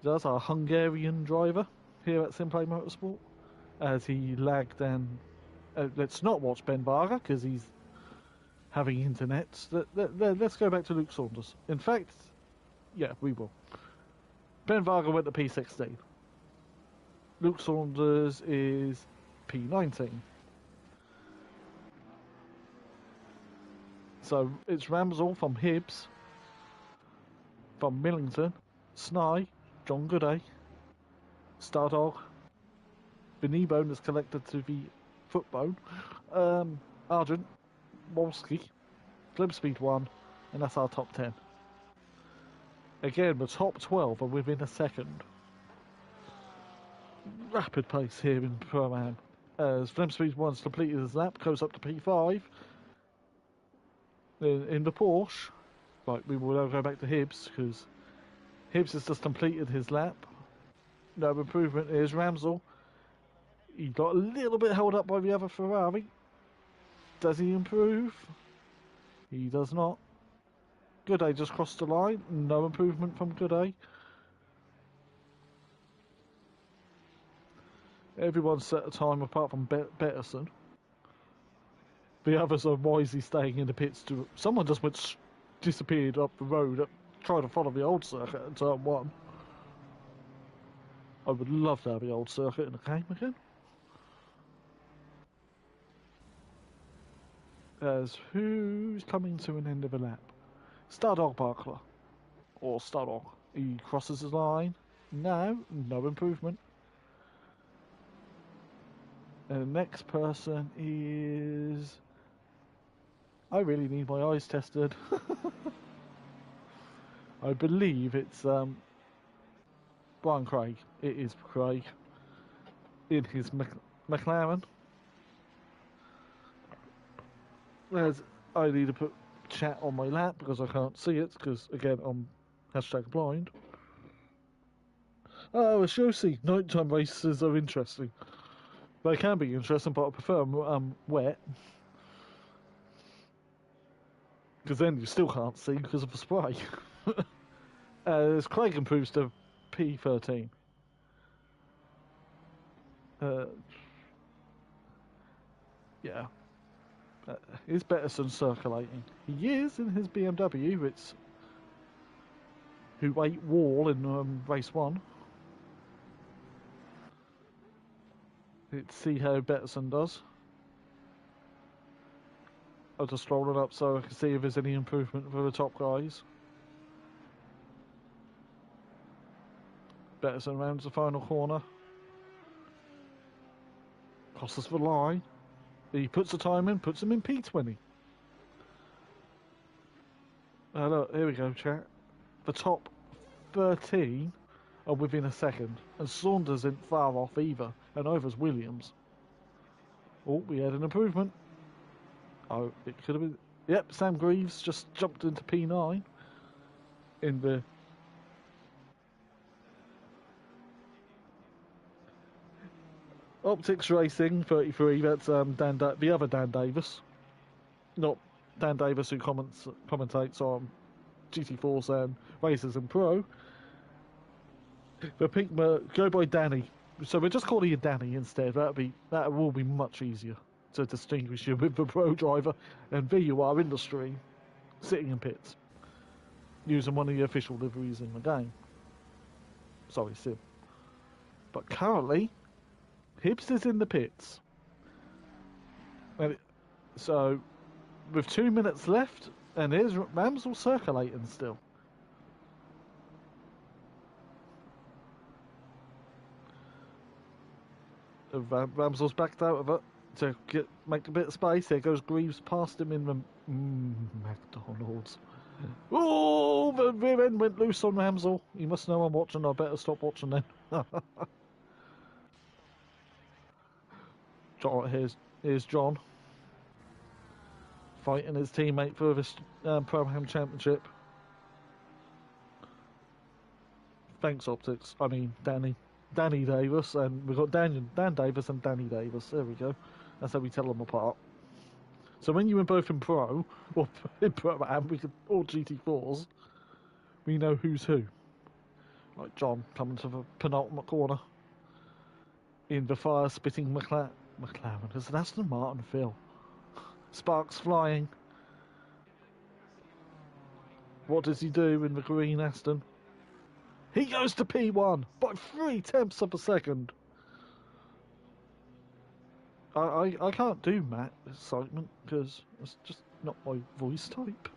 does. Our Hungarian driver here at SimPlay Motorsport, as he lagged and. Let's not watch Ben Varga because he's having internet. Let's go back to Luke Saunders. In fact, yeah, we will. Ben Varga went to P16. Luke Saunders is P19. So it's Ramsell from Hibbs, from Millington, Sny, John Gooday, Stardog, the knee bone is collected to the foot bone, Argent, Wolski, Glib Speed 1, and that's our top 10. Again, the top 12 are within a second. Rapid pace here in Pro-Am. As Glib Speed 1's completed his lap, goes up to P5. In the Porsche, right, we will now go back to Hibbs, because Hibbs has just completed his lap. No improvement. Here's Ramsell. He got a little bit held up by the other Ferrari. Does he improve? He does not. Gooday just crossed the line. No improvement from Gooday. Everyone's set a time apart from Betterson. The others are wisely staying in the pits. Someone just disappeared up the road, trying to follow the old circuit at turn 1. I would love to have the old circuit in the game again. As who's coming to an end of a lap? Stardog Barkler. Or Stardog. He crosses his line. No improvement. And the next person is... I really need my eyes tested. I believe it's Brian Craig. It is Craig. In his McLaren. As I need to put chat on my lap because I can't see it, because again I'm #blind. Oh, Ashosi. Nighttime races are interesting. They can be interesting, but I prefer them wet. Because then you still can't see because of the spray. As Craig improves to P13. Yeah. Is Betterson circulating? He is in his BMW. It's who ate Wall in race 1. Let's see how Betterson does. I'll just scroll it up so I can see if there's any improvement for the top guys. Betterson rounds the final corner. Crosses the line. He puts the time in, puts him in P20. Look, here we go, chat. The top 13 are within a second, and Saunders isn't far off either, and over's Williams. Oh, we had an improvement. Oh, it could have been. Yep, Sam Greaves just jumped into P9 in the. Optics Racing 33. That's the other Dan Davis, not Dan Davis who commentates on GT4s and Racers and Pro. The Pinkma go by Danny, so we're just calling you Danny instead. That will be much easier to distinguish you with the pro driver, and there you are in the stream, sitting in pits, using one of the official liveries in the game. Sorry, Sim. But currently, Hibbs is in the pits. So, with 2 minutes left, and here's Ramsel circulating still. Ramsel's backed out of it to make a bit of space. Here goes Greaves past him in the McDonald's. Oh, the rear end went loose on Ramsel. You must know I'm watching. I better stop watching then. Here's John fighting his teammate for this Pro-Am Championship. Thanks, Optics. I mean, Danny Davis, and we've got Dan Davis and Danny Davis. There we go. That's how we tell them apart. So when you were both in Pro, or in Pro-Am, or GT4s, we know who's who. Like John coming to the penultimate corner in the fire-spitting McLaren. There's an Aston Martin, Phil. Sparks flying. What does he do in the green Aston? He goes to P1 by 0.3 of a second. I can't do Matt excitement because it's just not my voice type.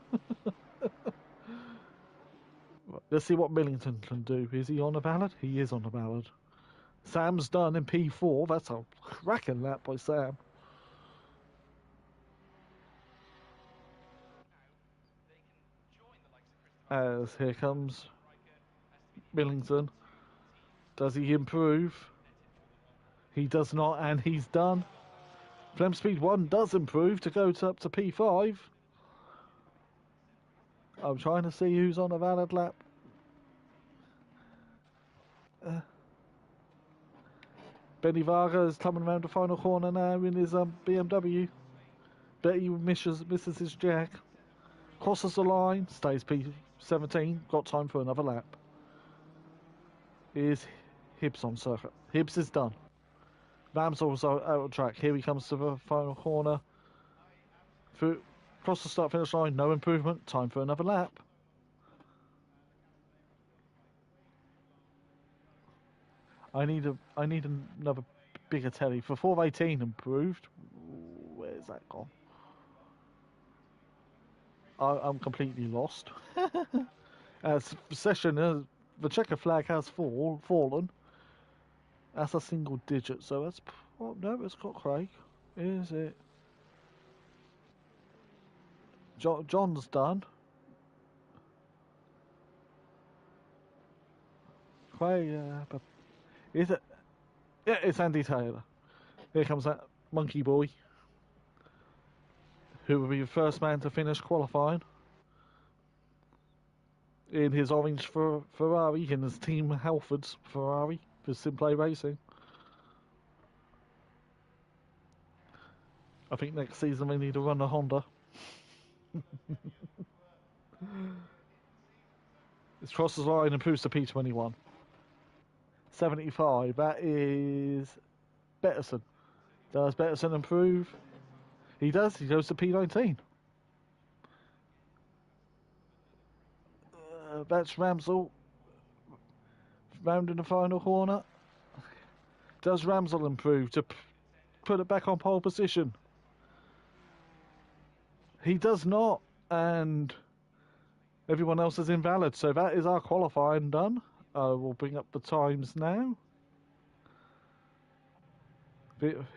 Let's see what Millington can do. Is he on a ballad? He is on a ballad. Sam's done in P4. That's a cracking lap by Sam. As here comes Millington. Does he improve? He does not, and he's done. Flem Speed 1 does improve to go up to P5. I'm trying to see who's on a valid lap. Benny Varga is coming around the final corner now in his BMW. Bet he misses his jack. Crosses the line, stays P17. Got time for another lap. Is Hibbs on circuit? Hibbs is done. Ramsel's out of track. Here he comes to the final corner. Cross the start-finish line. No improvement. Time for another lap. I need another bigger telly. For 418 improved. Where's that gone? I'm completely lost. As session, the checker flag has fallen. That's a single digit, so that's... Oh, no, it's got Craig. Is it? John's done. Craig, is it? Yeah, it's Andy Taylor. Here comes that monkey boy, who will be the first man to finish qualifying in his orange Ferrari, in his team Halford's Ferrari for SimPlay Racing. I think next season we need to run a Honda. This crosses the line and improves to P21. 75, that is Betterson. Does Betterson improve? He does, he goes to P19. That's Ramsell. Round in the final corner. Does Ramsell improve to put it back on pole position? He does not, and everyone else is invalid. So that is our qualifying done. We'll bring up the times now.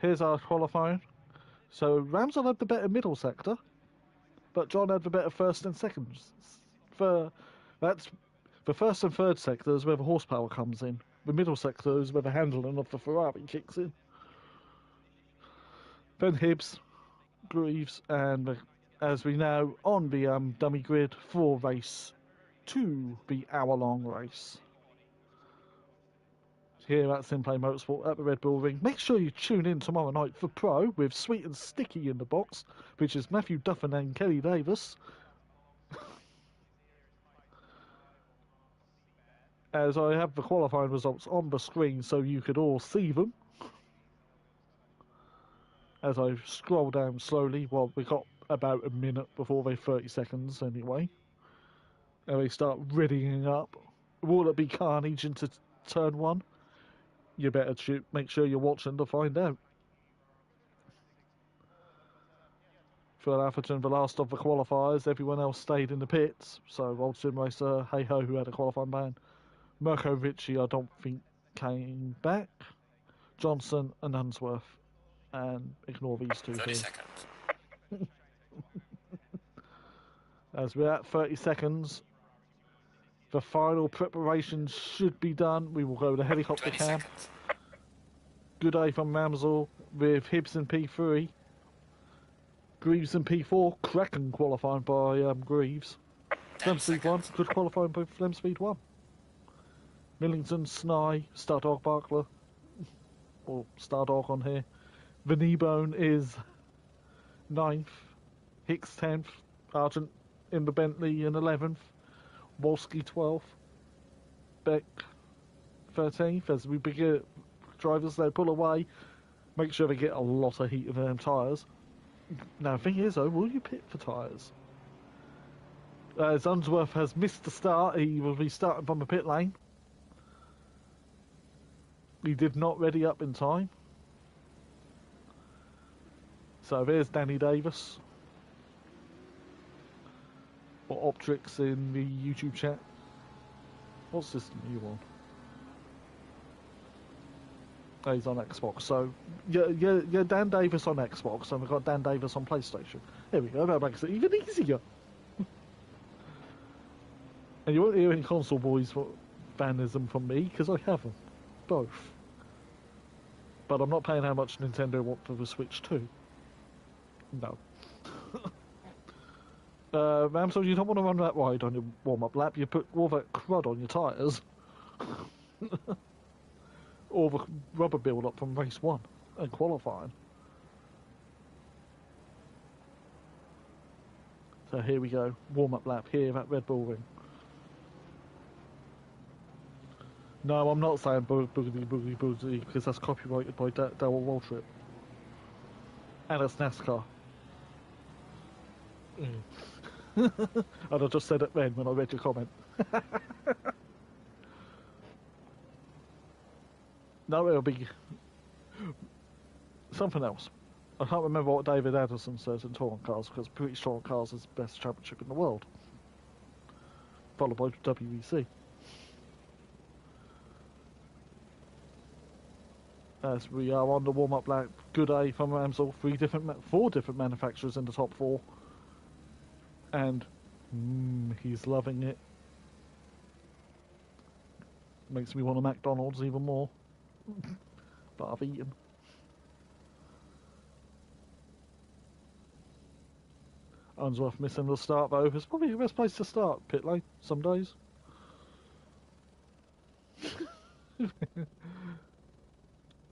Here's our qualifying. So Ramsell had the better middle sector, but John had the better first and second. That's the first and third sector is where the horsepower comes in. The middle sector is where the handling of the Ferrari kicks in. Then Hibbs, Greaves, and as we know, on the dummy grid for race 2, the hour-long race. Here at SimPlay Motorsport at the Red Bull Ring. Make sure you tune in tomorrow night for Pro with Sweet and Sticky in the box, which is Matthew Duffin and Kelly Davis. As I have the qualifying results on the screen so you could all see them. As I scroll down slowly, well, we got about a minute before they 30 seconds anyway. And they start readying up. Will it be carnage into turn 1? You better make sure you're watching to find out. Phil Atherton, the last of the qualifiers. Everyone else stayed in the pits. So Old Sim Racer, Hey-Ho, who had a qualifying ban. Mirko Ricci, I don't think, came back. Johnson and Unsworth. And ignore these two 30 here. seconds. As we're at 30 seconds, the final preparations should be done. We will go to helicopter 20 cam. seconds. Good day from Ramsell with Hibbs in P3. Greaves in P4. Kraken qualifying by Greaves. 10 Flemspeed 1. seconds. Good qualifying by Flemspeed 1. Millington, Snye, Stardog Barkler. Or Stardog on here. The Kneebone is 9th. Hicks 10th. Argent in the Bentley in 11th. Wolski 12th. Beck 13th. As we begin, drivers they pull away, make sure they get a lot of heat in their tyres. Now the thing is though, will you pit for tyres? As Unsworth has missed the start, he will be starting from the pit lane. He did not ready up in time. So there's Danny Davis. Or Optrix in the YouTube chat. What's this new one? Oh, he's on Xbox. So, yeah, Dan Davis on Xbox, and we've got Dan Davis on PlayStation. There we go, that makes it even easier. And you won't hear any console boys fanism from me, because I have them. Both. But I'm not paying how much Nintendo want for the Switch 2. No. Ramsel, you don't want to run that wide on your warm-up lap. You put all that crud on your tyres. Or the rubber build-up from race 1 and qualifying. So here we go. Warm-up lap here at Red Bull Ring. No, I'm not saying boogity because that's copyrighted by Darrell Waltrip. And it's NASCAR. And I just said it then when I read your comment. No, it'll be something else. I can't remember what David Addison says in Touring Cars because British Touring Cars is the best championship in the world. Followed by WEC. As we are on the warm-up lap, good A from Ramsell. 4 different manufacturers in the top 4. And he's loving it. Makes me want a McDonald's even more. But I've eaten. Unsworth missing the start though. It's probably the best place to start, pit lane, some days.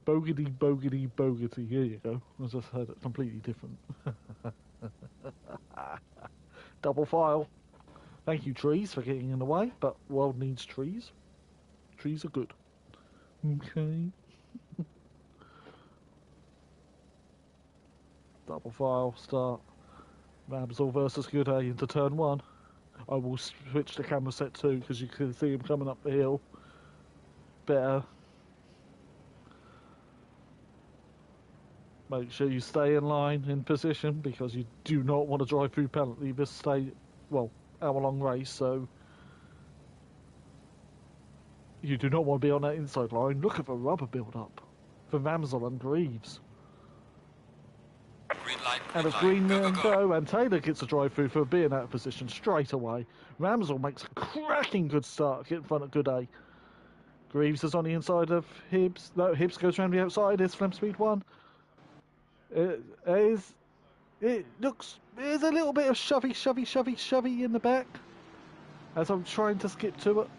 Bogety. Here you go. I just heard it completely different. Double file. Thank you, trees, for getting in the way, but world needs trees. Trees are good. Okay. Double file, start. Ramsel versus Gooday into turn 1. I will switch the camera set 2 because you can see him coming up the hill. Better. Make sure you stay in line, in position, because you do not want to drive through penalty this hour-long race, so you do not want to be on that inside line. Look at the rubber build-up for Ramsel and Greaves. Green light, And as green light. Green go, and Taylor gets a drive through for being out of position straight away. Ramsel makes a cracking good start in front of Gooday. Greaves is on the inside of Hibbs. No, Hibbs goes around the outside. It's Flem Speed 1. There's a little bit of shovey in the back. As I'm trying to skip to it.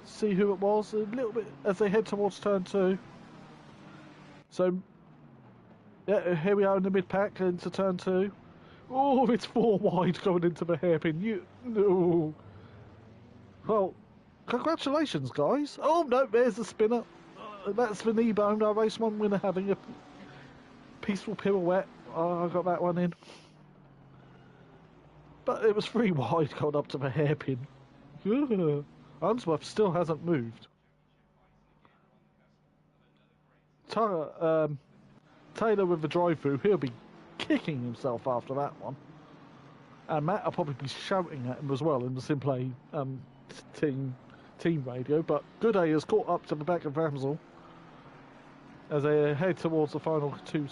See who it was. A little bit as they head towards turn 2. So, yeah, here we are in the mid-pack into turn 2. Oh, it's 4 wide going into the hairpin. No. Well, congratulations, guys. Oh, no, there's the spinner. That's the knee bone. Our race 1 winner having a peaceful pirouette. Oh, I got that one in. But it was 3 wide going up to the hairpin. Unsworth still hasn't moved. Taylor with the drive-through, he'll be kicking himself after that one. And Matt will probably be shouting at him as well in the SimPlay team radio. But Gooday has caught up to the back of Ramsel as they head towards the final 2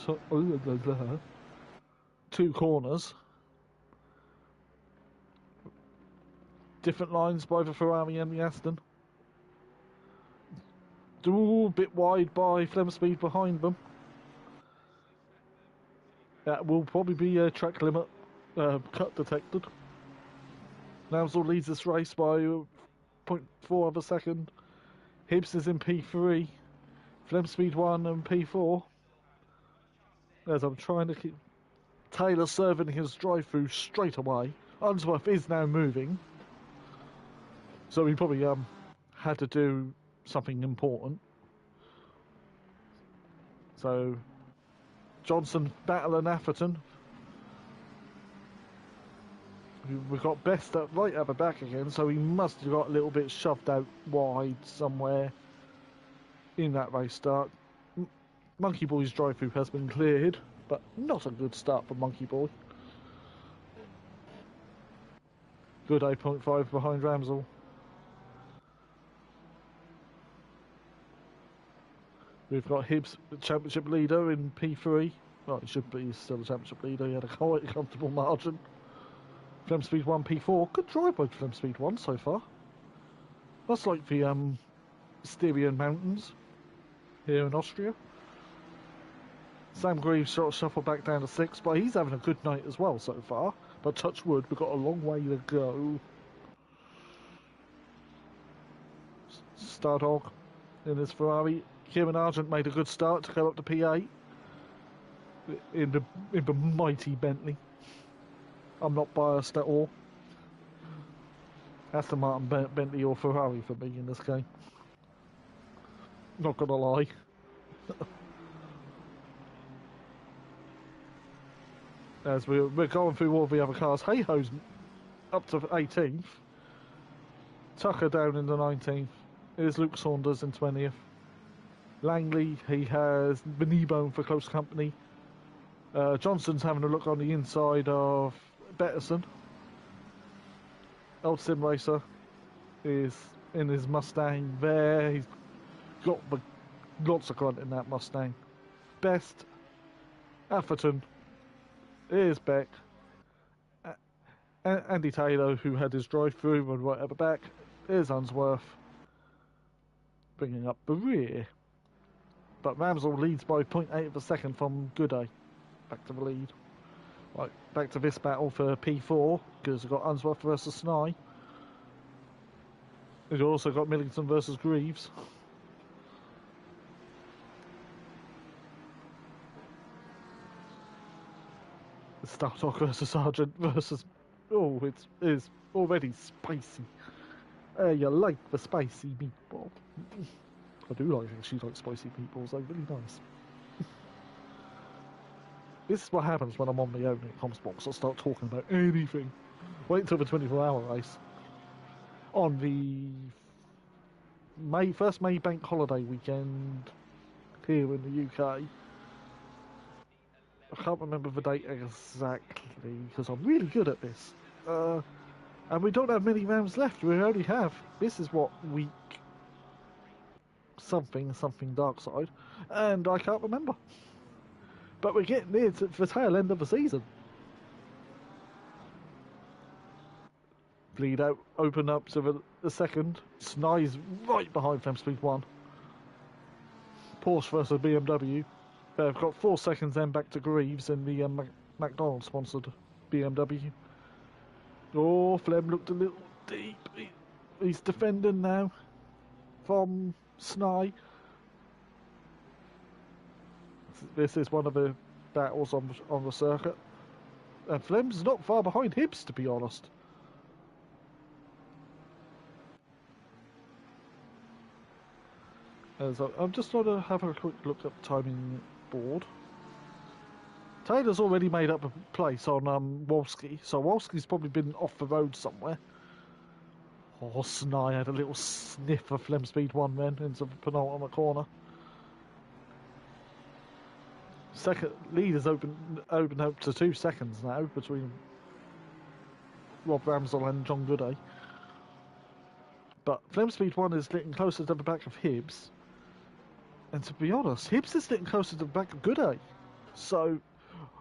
corners. Different lines by the Ferrari and the Aston. A bit wide by Flem Speed behind them. That will probably be a track limit cut detected. Ramsel leads this race by 0.4 of a second. Hibbs is in P3. Flem Speed 1 and P4. As I'm trying to keep Taylor serving his drive-through straight away. Unsworth is now moving. So he probably had to do something important. So Johnson battling Atherton. We've got Best right at the back again, so he must have got a little bit shoved out wide somewhere in that race start. Monkey Boy's drive-through has been cleared, but not a good start for Monkey Boy. Good 8.5 behind Ramsel. We've got Hibbs, the championship leader, in P3. Well, he should be still the championship leader. He had a quite comfortable margin. Flem Speed 1, P4. Good drive by Flem Speed 1 so far. That's like the Styrian Mountains here in Austria. Sam Greaves sort of shuffled back down to 6, but he's having a good night as well so far. But touch wood, we've got a long way to go. Stardog in his Ferrari. Kieran Argent made a good start to go up to P8 in the mighty Bentley. I'm not biased at all. Aston Martin, Bentley or Ferrari for me in this game. Not gonna lie. As we're going through all the other cars. Hey-Ho's up to 18th. Tucker down in the 19th. Here's Luke Saunders in 20th. Langley, he has the knee bone for close company. Johnson's having a look on the inside of Betterson. Old Sim Racer is in his Mustang there. He's got lots of grunt in that Mustang. Best, Atherton, here's Beck. Andy Taylor, who had his drive-through and right at the back. Here's Unsworth, bringing up the rear. But Ramsel leads by 0.8 of a second from Gooday. Back to the lead. Right, back to this battle for P4, because we've got Unsworth versus Snye. We've also got Millington versus Greaves. Startalk versus Sargent versus Oh, it is already spicy. You like the spicy meatball. I do actually like spicy meatballs, they're really nice. This is what happens when I'm on my own at Comsbox. I start talking about anything. Wait until the 24-hour race. On the first May bank holiday weekend here in the UK. I can't remember the date exactly because I'm really good at this. And we don't have many rounds left. We only have, this is what, week something dark side, and I can't remember. But we're getting near to the tail end of the season. Lead out, open up to the second. Sny's right behind them, speed 1. Porsche versus BMW. They've got 4 seconds then back to Greaves in the McDonald's sponsored BMW. Oh, Flem looked a little deep. He's defending now from Sny. This is one of the battles on the circuit. And Flem's not far behind Hibbs, to be honest. So I'm just going to have a quick look at the timing board. Taylor's already made up a place on Wolski, so Wolski's probably been off the road somewhere. Oh, Sny had a little sniff of Flem Speed 1 then into the penultimate corner. Second lead is open up to 2 seconds now between Rob Ramsell and John Gooday. But Flem Speed 1 is getting closer to the back of Hibbs. And to be honest, Hibbs is getting closer to the back of Gooday. So,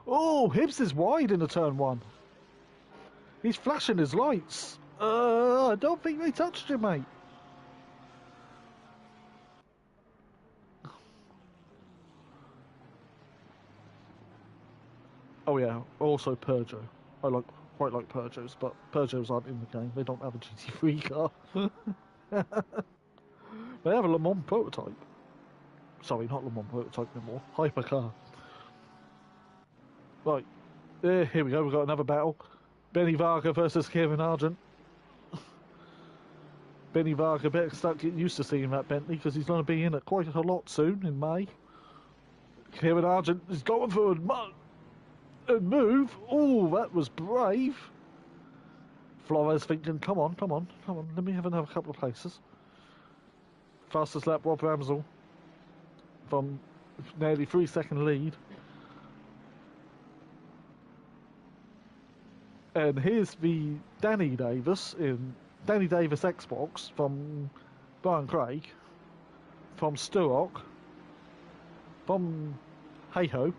oh, Hibbs is wide in the turn 1. He's flashing his lights. I don't think they touched him, mate. Oh yeah, also Peugeot. I quite like Peugeots, but Peugeots aren't in the game. They don't have a GT3 car. They have a Le Mans prototype. Sorry, not Le Mans prototype anymore. Hypercar. Right, here we go. We've got another battle. Benny Varga versus Kieran Argent. Benny Varga better start getting used to seeing that Bentley because he's going to be in it quite a lot soon in May. Kieran Argent is going for a move. Oh, that was brave. Flores thinking, come on, let me have another couple of places. Fastest lap, Rob Ramsell from nearly 3-second lead. And here's the Danny Davis Xbox from Brian Craig, from Sturrock, from Hey-Ho.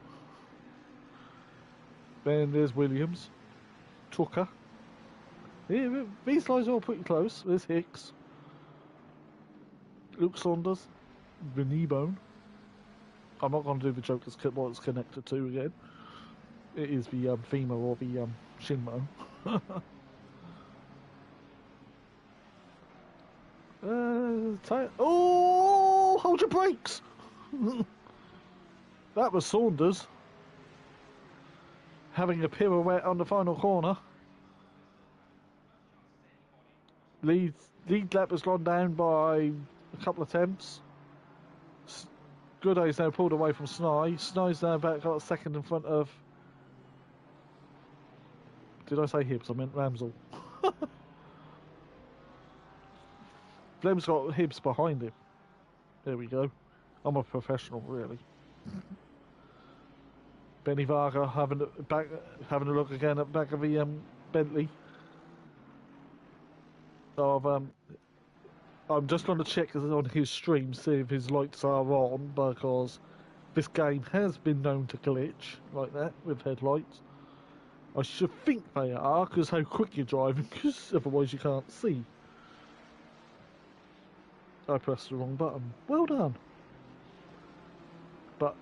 Then there's Williams, Tucker. Yeah, these guys are all pretty close. There's Hicks, Luke Saunders, the knee bone. I'm not going to do the joke that's what it's connected to again. It is the femur or the shin bone. Oh, hold your brakes! That was Saunders having a pirouette on the final corner. Lead lap has gone down by a couple of tenths. Gooday's now pulled away from Sny. Sny's now back got a second in front of... Did I say Hibbs? I meant Ramsell. Flem's got Hibbs behind him. There we go. I'm a professional, really. Benny Varga having a look again at the back of the Bentley. I'm just going to check on his stream, see if his lights are on, because this game has been known to glitch like that with headlights. I should think they are, because how quick you're driving, because otherwise you can't see. I pressed the wrong button. Well done. But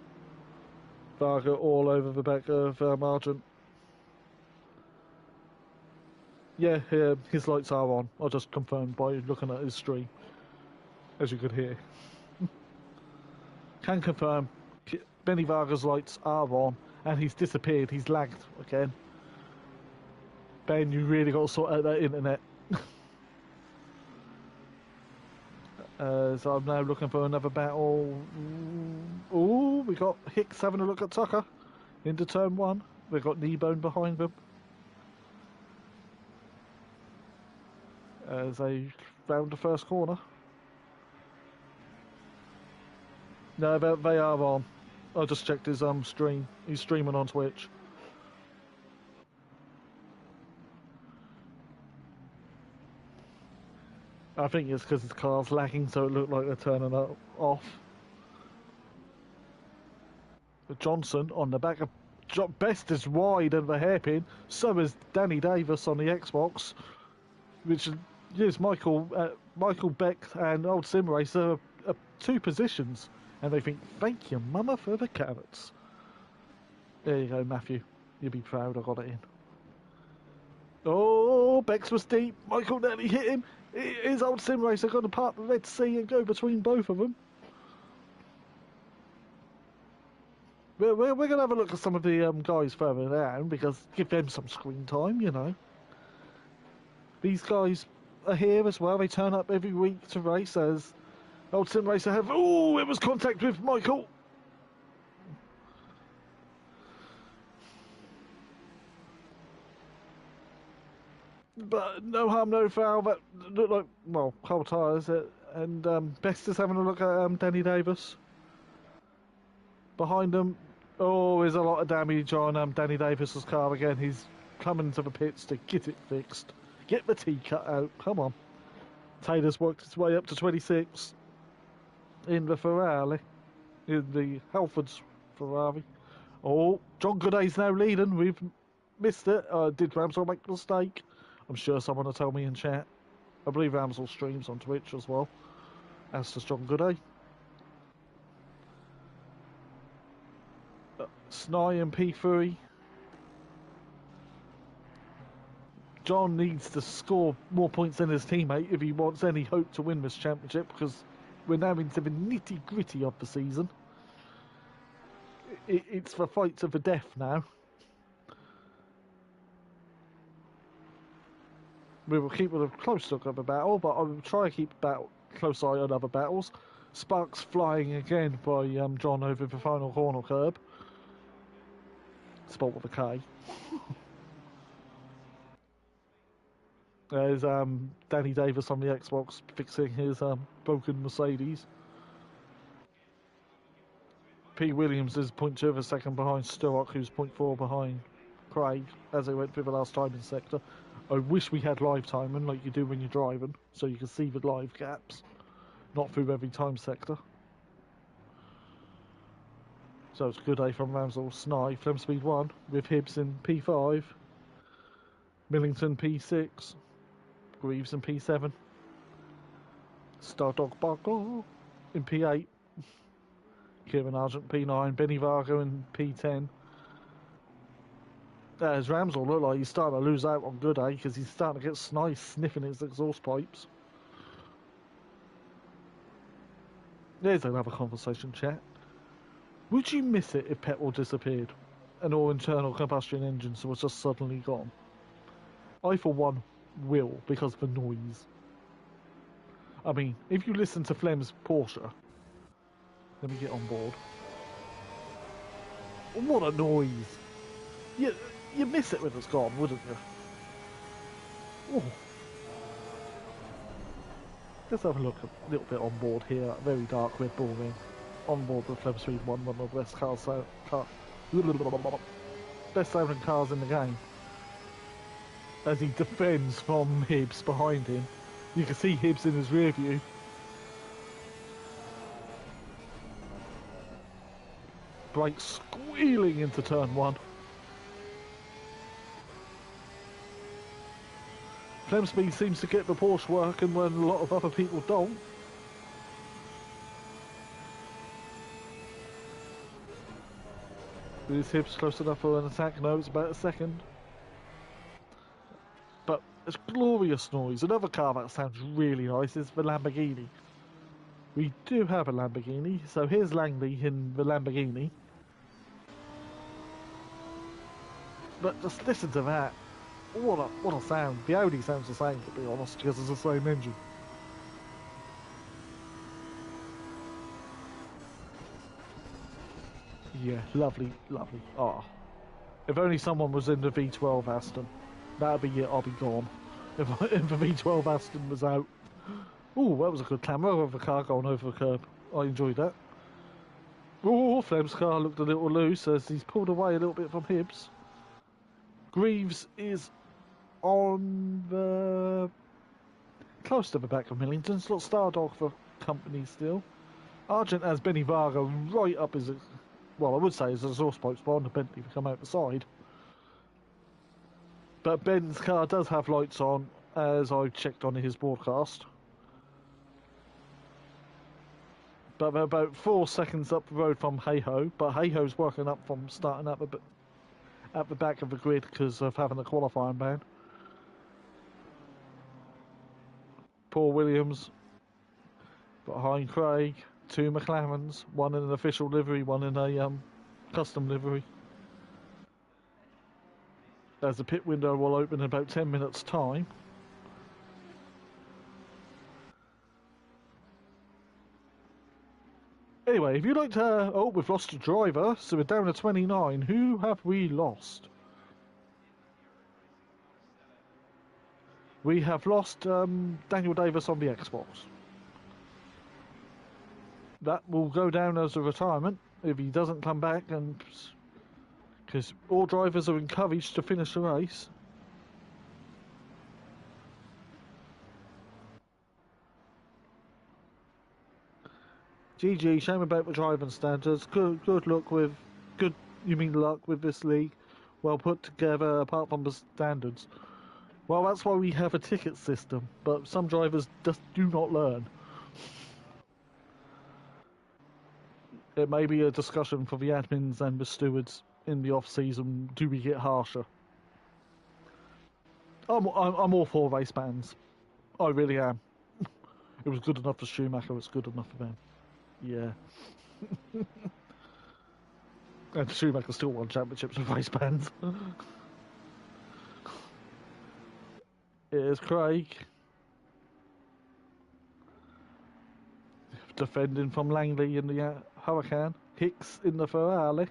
Varga all over the back of Argent. Yeah, his lights are on. I just confirmed by looking at his stream, as you could hear. Can confirm, Benny Varga's lights are on, and he's disappeared. He's lagged again. Ben, you really got to sort out that internet. So I'm now looking for another battle. Ooh, we got Hicks having a look at Tucker into turn 1. We've got Kneebone behind them. As they round the first corner. No, they are on. I just checked his stream. He's streaming on Twitch. I think it's because his car's lagging, so it looked like they're turning it off. But Johnson on the back of Best is wide of the hairpin. So is Danny Davis on the Xbox, which is Michael Beck and Old Sim Racer are 2 positions, and they think, thank you, mama, for the carrots. There you go, Matthew. You'll be proud I got it in. Oh, Bex was deep. Michael nearly hit him. His Old Sim Racer going to part the Red Sea and go between both of them. We're going to have a look at some of the guys further down, because give them some screen time, you know. These guys are here as well. They turn up every week to race, as Old Sim Racer have... Oh, it was contact with Michael. But no harm, no foul. That looked like, well, cold tyres. And Best is having a look at Danny Davis. Behind them, oh, there's a lot of damage on Danny Davis's car again. He's coming to the pits to get it fixed. Get the T cut out. Come on. Taylor's worked his way up to 26 in the Ferrari, in the Halford's Ferrari. Oh, John Gooday's now leading. We've missed it. Did Ramsell make a mistake? I'm sure someone will tell me in chat. I believe Ramsell streams on Twitch as well, as does John Gooday. Sny and P3. John needs to score more points than his teammate if he wants any hope to win this championship, because we're now into the nitty gritty of the season. It's the fight to the death now. We will keep a close look at the battle, but I will try to keep a close eye on other battles. Sparks flying again by John over the final corner curb. Spelled with a K. There's Danny Davis on the Xbox fixing his broken Mercedes. P. Williams is 0.2 of a second behind Sturrock, who's 0.4 behind Craig as they went through the last timing sector. I wish we had live timing like you do when you're driving, so you can see the live gaps, not through every time sector. So it's good day from Ramsell. Sny, Flem Speed 1 with Hibbs in P5, Millington P6, Greaves in P7, Stardog Barker in P8, Kieran Argent P9, Benny Vargo in P10. As Ramsell look like he's starting to lose out on Gooday, because he's starting to get Sny sniffing his exhaust pipes. There's another conversation, chat. Would you miss it if petrol disappeared and all internal combustion engines was just suddenly gone? I, for one, will, because of the noise. I mean, if you listen to Flem's Porsche... Let me get on board. What a noise! You miss it when it's gone, wouldn't you? Oh. Let's have a look a little bit on board here. Very dark Red Bull ring. On board with Flem Speed 1, one of the best best sounding cars in the game. As he defends from Hibbs behind him. You can see Hibbs in his rear view. Brakes squealing into turn 1. Flem Speed seems to get the Porsche working when a lot of other people don't. Is Hibbs close enough for an attack? No, it's about a second. But it's glorious noise. Another car that sounds really nice is the Lamborghini. We do have a Lamborghini, so here's Langley in the Lamborghini. But just listen to that. what a sound. The Audi sounds the same, to be honest, because it's the same engine. Yeah, lovely, lovely. Ah, if only someone was in the V12 Aston. That'd be it, I'll be gone. If the V12 Aston was out. Ooh, that was a good camera of a car going over a curb. I enjoyed that. Ooh, Flem's car looked a little loose as he's pulled away a little bit from Hibbs. Greaves is on the... close to the back of Millington. It's not Stardog for company still. Argent has Benny Varga right up his... well, I would say his exhaust pipes, but on the Bentley to come out the side. But Ben's car does have lights on, as I checked on his broadcast. But they're about 4 seconds up the road from Hey-Ho, but Hey-Ho's working up from starting up at the back of the grid because of having a qualifying ban. Paul Williams behind Craig, 2 McLarens, one in an official livery, one in a custom livery. As the pit window will open in about 10 minutes time. Anyway, if you'd like to... oh, we've lost a driver, so we're down to 29. Who have we lost? We have lost Daniel Davis on the Xbox. That will go down as a retirement if he doesn't come back, and because all drivers are encouraged to finish the race. GG, shame about the driving standards. Good luck with luck with this league. Well put together, apart from the standards. Well, that's why we have a ticket system, but some drivers just do not learn. It may be a discussion for the admins and the stewards in the off-season. Do we get harsher? I'm all for race bans. I really am. It was good enough for Schumacher, it's good enough for them. Yeah. And Schumacher still won championships with race bans. Here's Craig. Defending from Langley in the Huracan. Hicks in the Ferrari.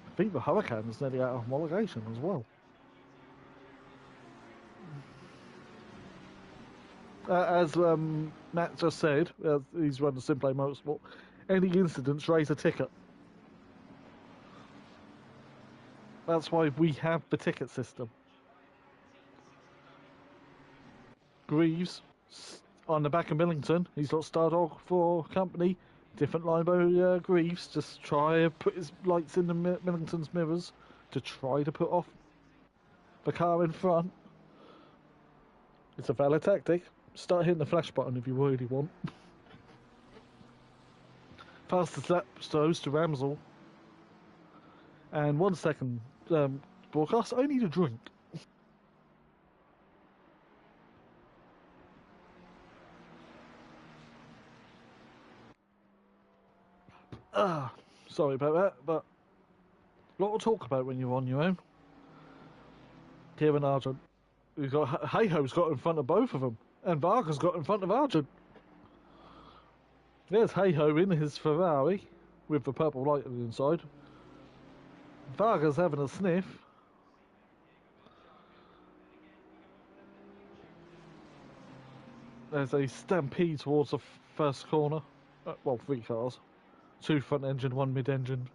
I think the Huracan is nearly out of homologation as well. As Matt just said, he's run the SimPlay Motorsport, any incidents raise a ticket. That's why we have the ticket system. Greaves on the back of Millington. He's got Stardog for company. Different line by Greaves. Just try to put his lights in the Millington's mirrors to try to put off the car in front. It's a valid tactic. Start hitting the flash button if you really want. Fastest lap goes to Ramsell. And 1 second broadcast. I need a drink. Sorry about that, but a lot to talk about when you're on your own. Kieran Argent. We've got Hey-Ho's got in front of both of them, and Varga's got in front of Argent. There's Hey-Ho in his Ferrari with the purple light on the inside. Varga's having a sniff. There's a stampede towards the first corner. Well, 3 cars. 2 front engine, 1 mid engine.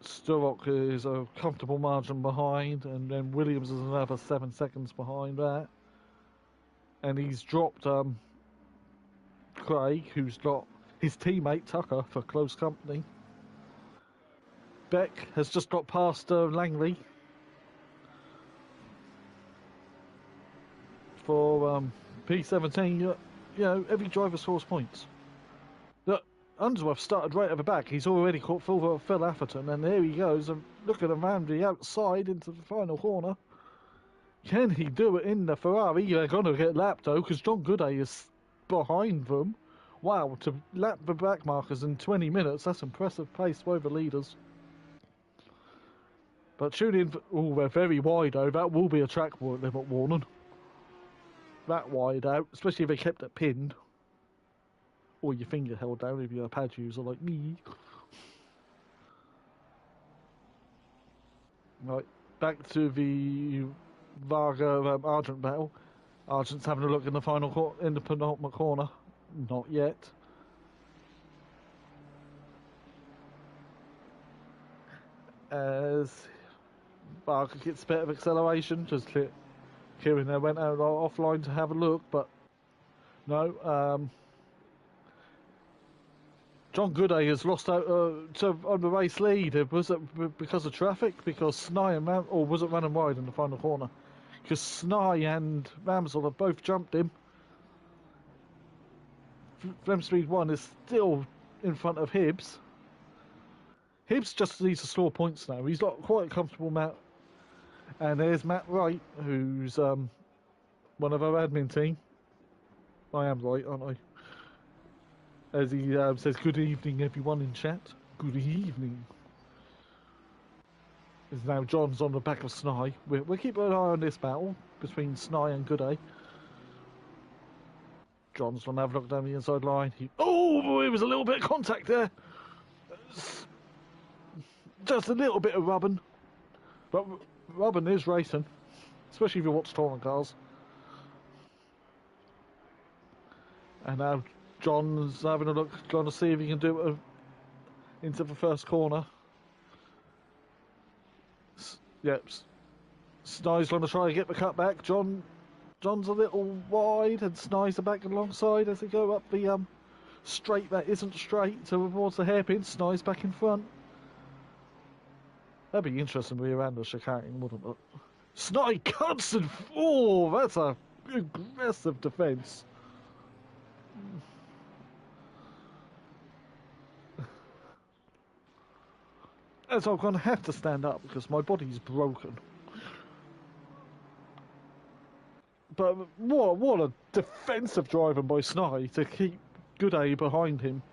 Sturrock is a comfortable margin behind, and then Williams is another 7 seconds behind that. And he's dropped Craig, who's got his teammate Tucker for close company. Beck has just got past Langley for P17. You know, every driver scores points. Look, Unsworth started right at the back. He's already caught Phil Atherton, and there he goes. And look at him around the outside into the final corner. Can he do it in the Ferrari? They're going to get lapped though, because John Gooday is behind them. Wow, to lap the back markers in 20 minutes, that's impressive pace by the leaders. But tune in, oh, they're very wide though, that will be a track limit warning. That wide out, especially if they kept it pinned. Or your finger held down if you're a pad user like me. Right, back to the Varga Argent battle. Argent's having a look in the in the penultimate corner. Not yet. As Varga gets a bit of acceleration, just Kieran there went out offline to have a look, but no. John Gooday has lost out on the race lead. Was it because of traffic? Because Snai and or was it running wide in the final corner? Because Snai and Ramsel have both jumped him. Flem Speed 1 is still in front of Hibbs. Hibbs just needs to score points now. He's got quite a comfortable Matt. And there's Matt Wright, who's one of our admin team. I am right, aren't I? As he says, good evening everyone in chat. Good evening. As now John's on the back of Snai. We're keeping an eye on this battle between Snai and Gooday. John's gonna have a look down the inside line. Oh, it was a little bit of contact there. Just a little bit of rubbing. But rubbing is racing. Especially if you watch touring cars. And now John's having a look, trying to see if he can do it into the first corner. Yep. Snai's going to try and get the cut back. John's a little wide, and Snai's the back alongside as they go up the straight that isn't straight towards the hairpin. Snai's back in front. That'd be interesting to be around the chicane, wouldn't it? Snai cuts and oh, that's a aggressive defence. As I'm going to have to stand up because my body's broken. But what a defensive driving by Snai to keep Gooday behind him.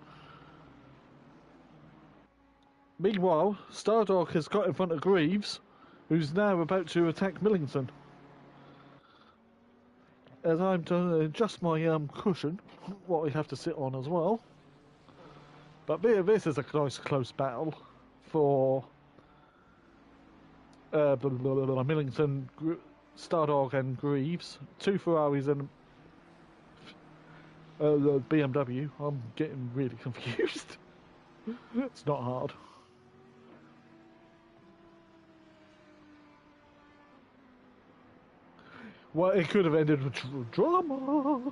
Meanwhile, Stardog has got in front of Greaves, who's now about to attack Millington. As I'm to adjust my cushion, what I have to sit on as well. But this is a nice close battle for Millington, Stardog and Greaves. Two Ferraris and the BMW. I'm getting really confused. It's not hard. Well, it could have ended with drama.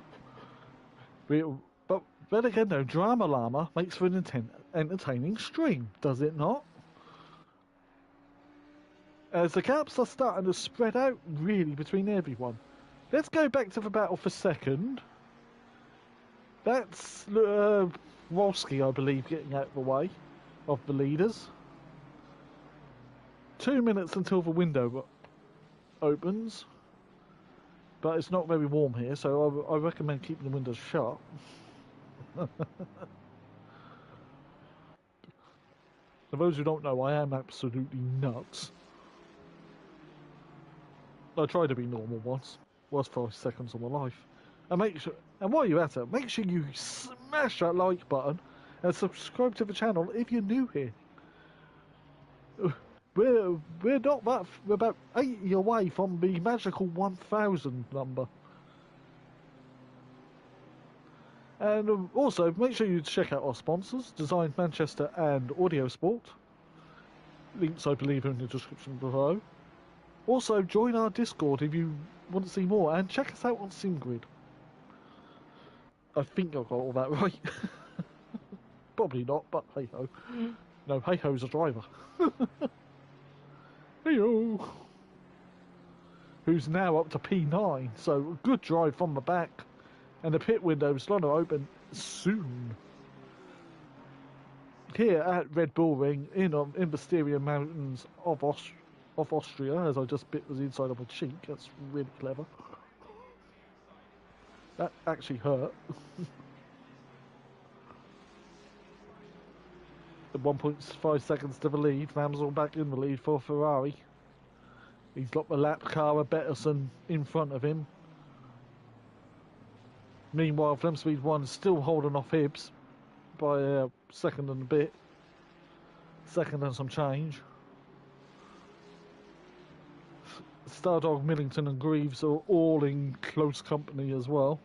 But then again, though, Drama Llama makes for an entertaining stream, does it not? As the gaps are starting to spread out really between everyone. Let's go back to the battle for second. That's Wolski, I believe, getting out of the way of the leaders. 2 minutes until the window opens. But it's not very warm here, so I recommend keeping the windows shut. For those who don't know, I am absolutely nuts. I tried to be normal once. Was 5 seconds of my life. And while you're at it, make sure you smash that like button and subscribe to the channel if you're new here. We're about 80 away from the magical 1000 number. And also, make sure you check out our sponsors, Design Manchester and Audio Sport. Links, I believe, are in the description below. Also, join our Discord if you want to see more, and check us out on SimGrid. I think I got all that right. Probably not, but hey-ho. No, hey-ho's a driver. Hey-ho! Who's now up to P9, so good drive from the back. And the pit window is going to open soon. Here at Red Bull Ring, in the Styrian Mountains of Austria, as I just bit the inside of my cheek. That's really clever. That actually hurt. At 1.5 seconds to the lead. Ramsell back in the lead for Ferrari. He's got the lap car of Betterson in front of him. Meanwhile, Flemspeed 1 is still holding off Hibbs by a second and a bit. Second and some change. Stardog, Millington and Greaves are all in close company as well.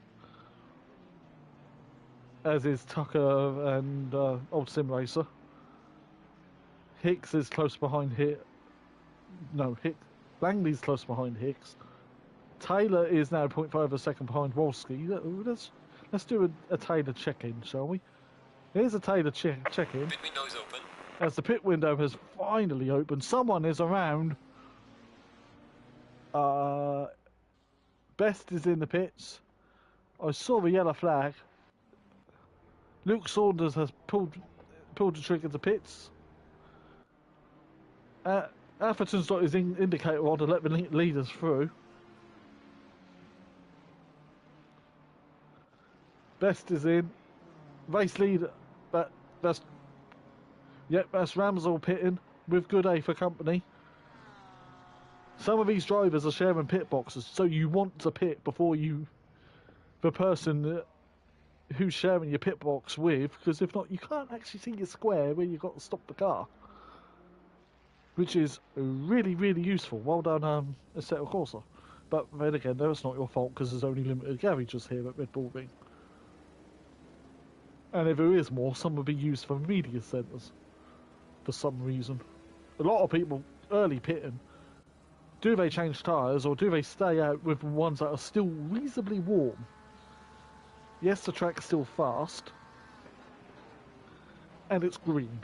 As is Tucker and Old Sim Racer. Hicks is close behind Langley's close behind Hicks. Taylor is now 0.5 of a second behind Wolski. Let's do a Taylor check-in, shall we? Here's a Taylor check-in. Pit window is open. As the pit window has finally opened, someone is around. Best is in the pits. I saw the yellow flag. Luke Saunders has pulled the trigger to pits. Atherton's got his indicator on to let the leaders through. Best is in. Race leader. That's Ramsell pitting with Good A for company. Some of these drivers are sharing pit boxes, so you want to pit before the person who's sharing your pit box with, because if not, you can't actually see your square where you've got to stop the car. Which is really, really useful. Well done, Assetto Corsa. But then again, that's not your fault because there's only limited garages here at Red Bull Ring. And if there is more, some will be used for media centres for some reason. A lot of people early pitting. Do they change tyres or do they stay out with the ones that are still reasonably warm? Yes, the track's still fast. And it's green.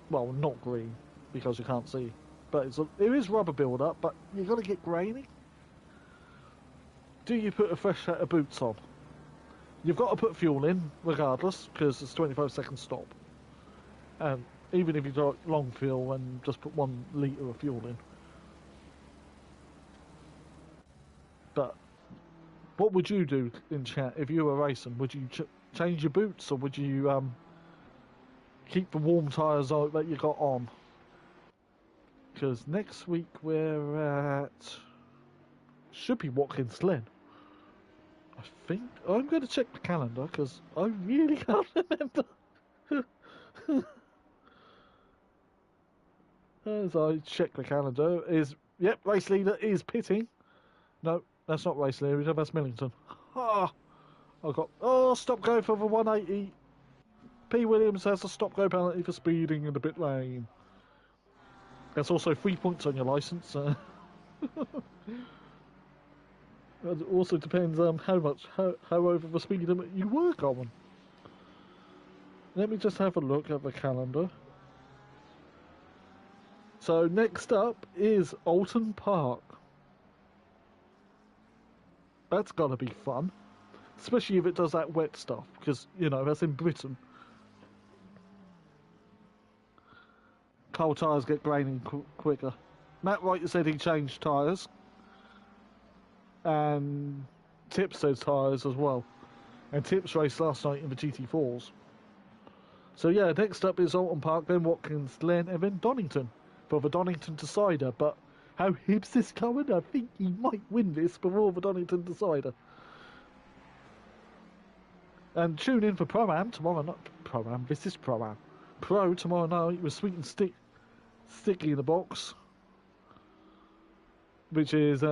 Well, not green, because you can't see. But it is rubber build-up, but you've got to get grainy. Do you put a fresh set of boots on? You've got to put fuel in, regardless, because it's 25 seconds stop. And even if you got long fuel, and just put 1 litre of fuel in. But what would you do in chat if you were racing? Would you change your boots, or would you keep the warm tyres that you got on? Because next week we're at... should be Watkins Glen. I think... I'm going to check the calendar, because I really can't remember. As I check the calendar, yep, race leader is pitting. No, that's not race leader, that's Millington. Stop go for the 180. P. Williams has a stop go penalty for speeding in the pit lane. That's also 3 points on your licence. It also depends how over the speed limit you were going. Let me just have a look at the calendar. So next up is Alton Park. That's gotta be fun, especially if it does that wet stuff, because you know that's in Britain. Cold tyres get graining quicker. Matt Wright said he changed tyres. And Tips says tyres as well. And Tips raced last night in the GT4s. So yeah, next up is Alton Park, then Watkins Glen, and then Donington for the Donington Decider. But how Hibbs is going, I think he might win this before the Donington Decider. And tune in for Pro-Am tomorrow night. Pro-Am, this is Pro-Am. Pro tomorrow night with Sweet and Sticky in the box. Which is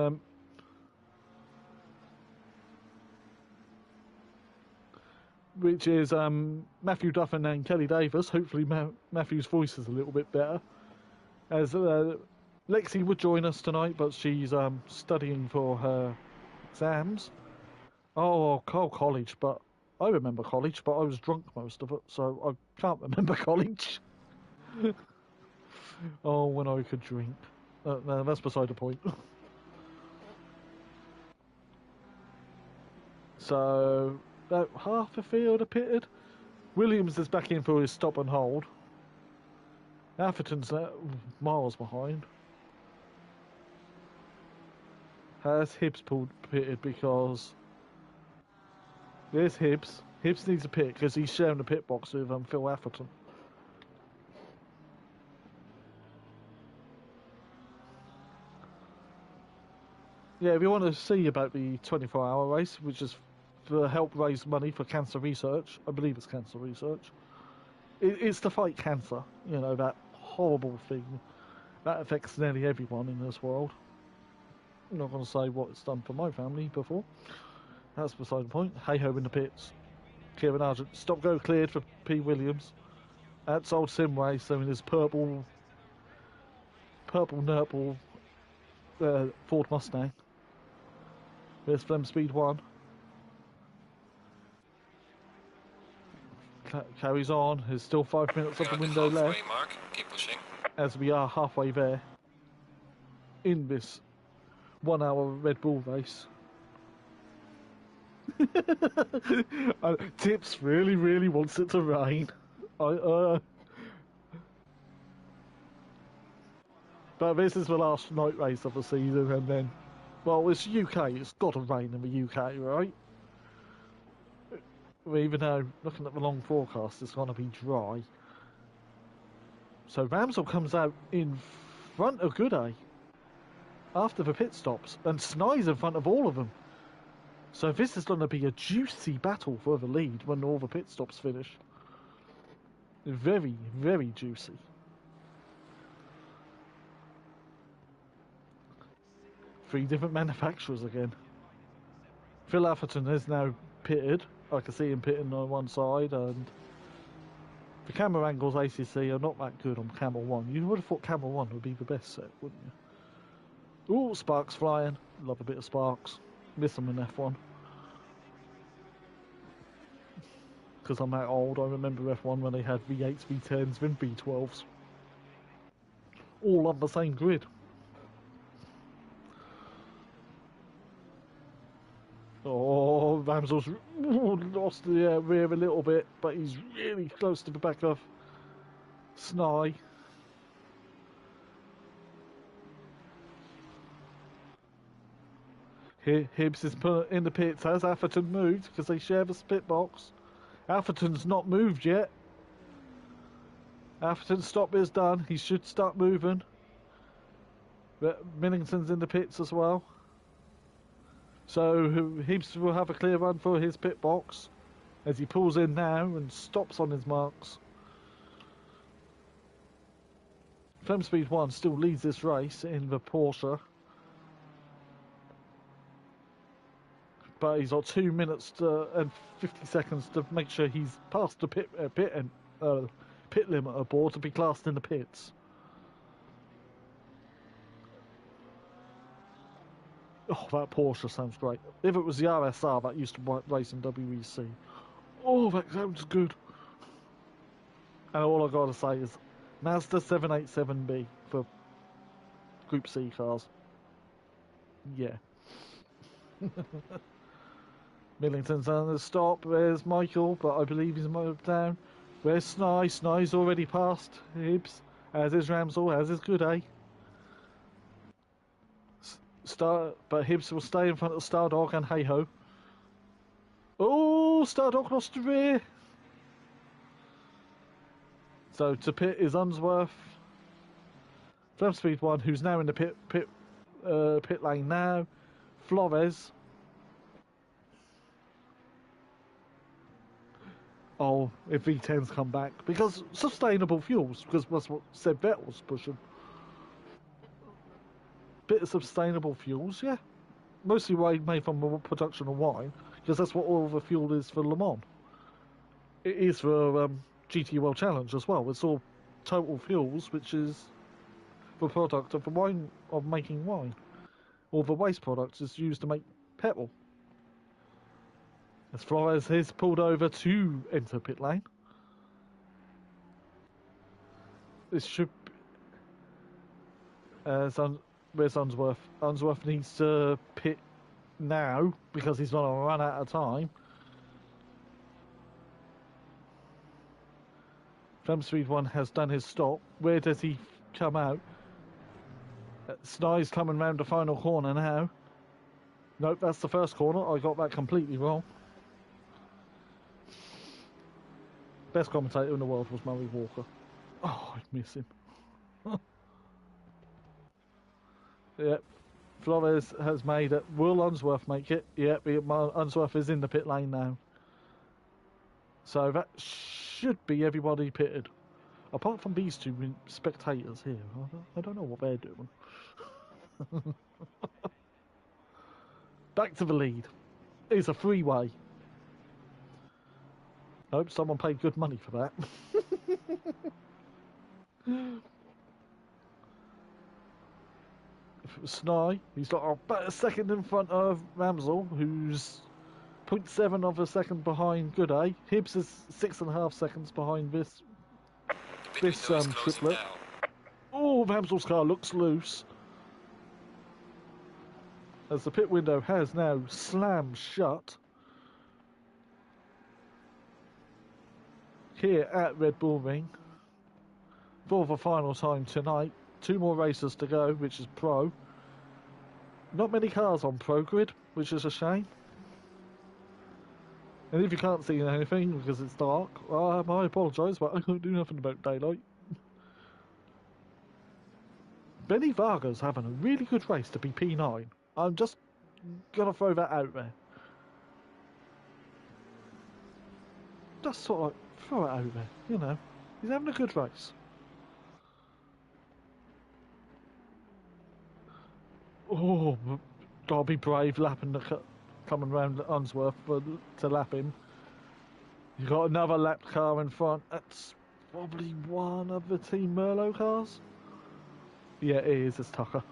Matthew Duffin and Kelly Davis. Hopefully Matthew's voice is a little bit better. As Lexi would join us tonight, but she's studying for her exams. College, but I remember college, but I was drunk most of it, so I can't remember college. When I could drink. No, that's beside the point. So, about half the field are pitted. Williams is back in for his stop and hold. Atherton's miles behind. Has Hibbs pitted because there's Hibbs. Hibbs needs a pit because he's sharing the pit box with Phil Atherton. Yeah, if you want to see about the 24-hour race, which is to help raise money for cancer research, I believe it's cancer research. It's to fight cancer, you know, that horrible thing that affects nearly everyone in this world. I'm not going to say what it's done for my family before. That's beside the point. Hey ho in the pits. Kieran Argent. Stop go cleared for P. Williams. That's old Simway, so in his purple nurple Ford Mustang. There's Flem Speed 1. Carries on. There's still 5 minutes of the window left. Mark. Keep pushing. As we are halfway there in this 1 hour Red Bull race. Tips really wants it to rain. But this is the last night race of the season, and then, well, it's UK. It's got to rain in the UK, right? Even though, looking at the long forecast, it's going to be dry. So Ramsell comes out in front of Gooday after the pit stops, and Sny's in front of all of them. So this is going to be a juicy battle for the lead when all the pit stops finish. Very juicy. Three different manufacturers again. Phil Atherton is now pitted. I can see him pitting on one side, and the camera angles ACC are not that good on Camel 1. You would have thought Camel 1 would be the best set, wouldn't you? Ooh, sparks flying. Love a bit of sparks. Miss them in F1. Because I'm that old, I remember F1 when they had V8s, V10s, then V12s. All on the same grid. Oh, Ramsell's lost the rear a little bit, but he's really close to the back of Sny. Here, Hibbs is put in the pits. Has Atherton moved? Because they share the pit box. Atherton's not moved yet. Atherton's stop is done. He should start moving. But Millington's in the pits as well. So Hibbs will have a clear run for his pit box as he pulls in now and stops on his marks. Flem Speed 1 still leads this race in the Porsche. But he's got 2 minutes and 50 seconds to make sure he's past the pit limiter board to be classed in the pits. Oh, that Porsche sounds great. If it was the RSR that used to race in WEC. Oh, that sounds good. And all I gotta say is Mazda 787B for Group C cars. Yeah. Millington's on the stop. There's Michael, but I believe he's moved down. Where's Sny? Sny's already passed Hibbs. As is Ramsell, as is Gooday. But Hibbs will stay in front of Stardog and Hey Ho. Oh, Stardog lost the rear. So to pit is Unsworth. Flem Speed 1, who's now in the pit lane now. Flores. Oh, if V10s come back. Because sustainable fuels, because that's what Seb Vettel's pushing. Bit of sustainable fuels, yeah. Mostly made from the production of wine, because that's what all the fuel is for Le Mans. It is for GT World Challenge as well. It's all total fuels, which is the product of the wine, of making wine. All the waste products is used to make petrol. As Flores has pulled over to enter pit lane. This should be... where's Unsworth? Unsworth needs to pit now because he's going to run out of time. Flem Speed 1 has done his stop. Where does he come out? Sny's coming round the final corner now. Nope, that's the first corner. I got that completely wrong. Best commentator in the world was Murray Walker. Oh, I miss him. Yep. Flores has made it. Will Unsworth make it? Yep, Unsworth is in the pit lane now. So that should be everybody pitted. Apart from these two spectators here. I don't know what they're doing. Back to the lead. It's a freeway. Nope, someone paid good money for that. If it was Sny, he's got about a second in front of Ramsel, who's 0.7 of a second behind Gooday. Hibbs is 6.5 seconds behind this triplet. Oh, Ramsel's car looks loose. As the pit window has now slammed shut. Here at Red Bull Ring. For the final time tonight. 2 more races to go, which is Pro. Not many cars on Pro Grid, which is a shame. And if you can't see anything because it's dark, I apologise, but I can't do nothing about daylight. Benny Varga's having a really good race to be P9. I'm just gonna throw that out there. Just sort of throw it out there, you know. He's having a good race. Oh, gotta be brave lapping coming round Unsworth to lap him. You got another lapped car in front. That's probably one of the Team Merlot cars. Yeah, it is. It's Tucker.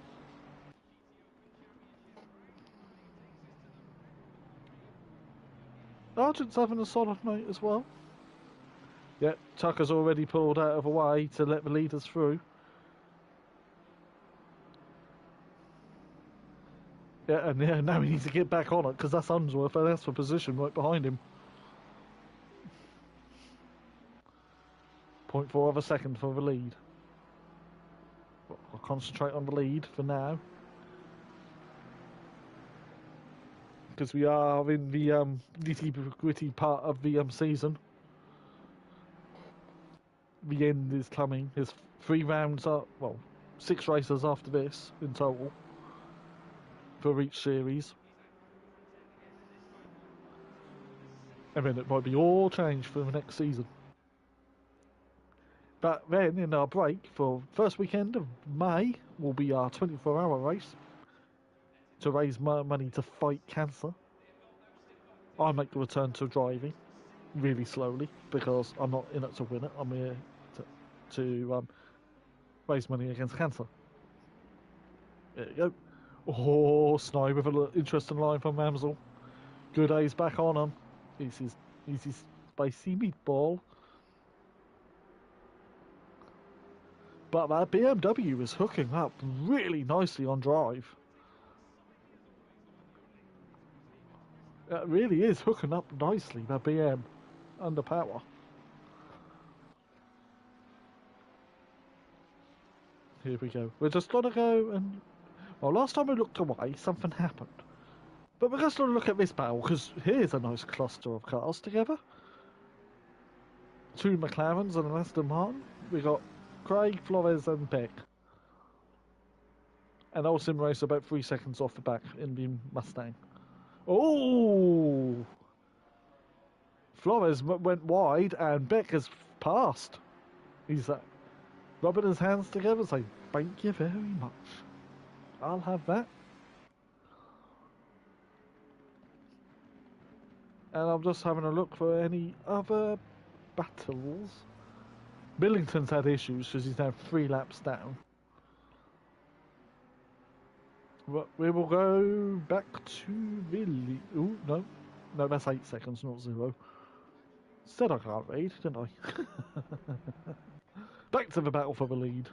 Argent's having a solid night as well. Yeah, Tucker's already pulled out of the way to let the leaders through. Yeah, and yeah, now he needs to get back on it because that's Unsworth and that's the position right behind him. 0.4 of a second for the lead. I'll concentrate on the lead for now. Because we are in the nitty-gritty part of the season. The end is coming. There's 3 rounds up, well, 6 races after this in total for each series. And then it might be all changed for the next season. But then in our break for first weekend of May will be our 24-hour race to raise money to fight cancer. I make the return to driving really slowly because I'm not in it to win it. I'm here to raise money against cancer. There you go. Oh, Snow with an interesting line from Ramsel. Gooday's back on him. He's his spicy meatball. But that BMW is hooking up really nicely on drive. It really is hooking up nicely, that BM, under power. Here we go. We're just gonna go and... Well, last time we looked away, something happened. But we're just gonna look at this battle, because here's a nice cluster of cars together. 2 McLarens and an Aston Martin. We got Craig, Flores and Beck. And Old Sim Race about 3 seconds off the back in the Mustang. Oh! Flores went wide and Beck has passed. He's rubbing his hands together saying, thank you very much. I'll have that. And I'm just having a look for any other battles. Billington's had issues because he's now 3 laps down. But we will go back to the lead. Ooh, no. No, that's 8 seconds, not 0. Said I can't read, didn't I? Back to the battle for the lead.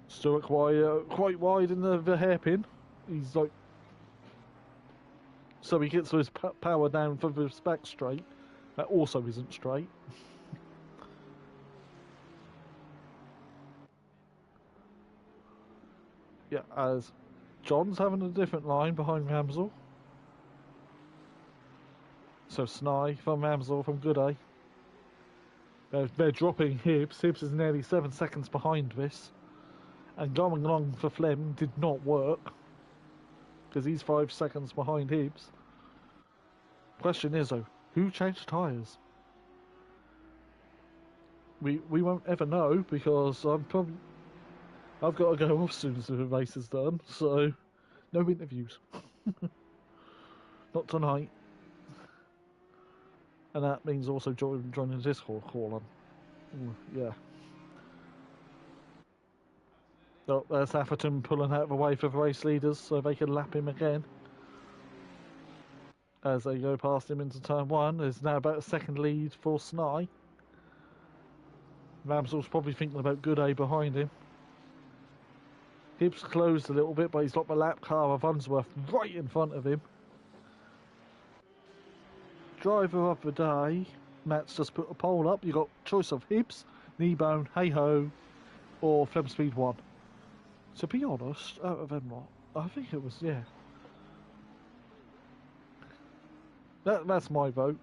Stewart quite wide in the hairpin. He's like... So he gets his power down for his back straight. That also isn't straight. Yeah, as John's having a different line behind Ramsel. So Sny from Ramsel from Gooday. They're dropping Hibbs. Hibbs is nearly 7 seconds behind this. And going along for Flem did not work because he's 5 seconds behind Hibbs. Question is though, who changed tyres? We won't ever know because I've got to go off soon as the race is done. So no interviews, not tonight. And that means also joining the Discord call on. Yeah. Oh, there's Atherton pulling out of the way for the race leaders so they can lap him again. As they go past him into turn 1, there's now about a second lead for Snai. Ramsell's probably thinking about Gooday behind him. Hibbs closed a little bit, but he's got the lap car of Unsworth right in front of him. Driver of the day, Matt's just put a poll up. You've got choice of Hibbs, Kneebone, Hey Ho, or Flem Speed 1. To be honest, out of them lot, I think it was, yeah. That's my vote.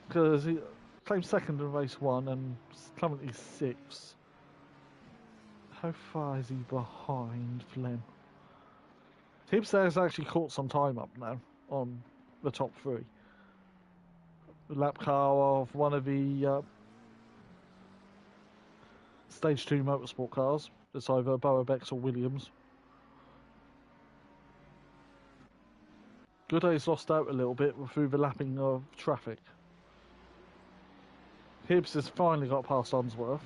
Because he came second in race 1 and currently 6th. How far is he behind Flem? Hibbs has actually caught some time up now on the top 3. The lap car of one of the Stage 2 motorsport cars. It's either Boabex or Williams. Gooday's lost out a little bit through the lapping of traffic. Hibbs has finally got past Unsworth.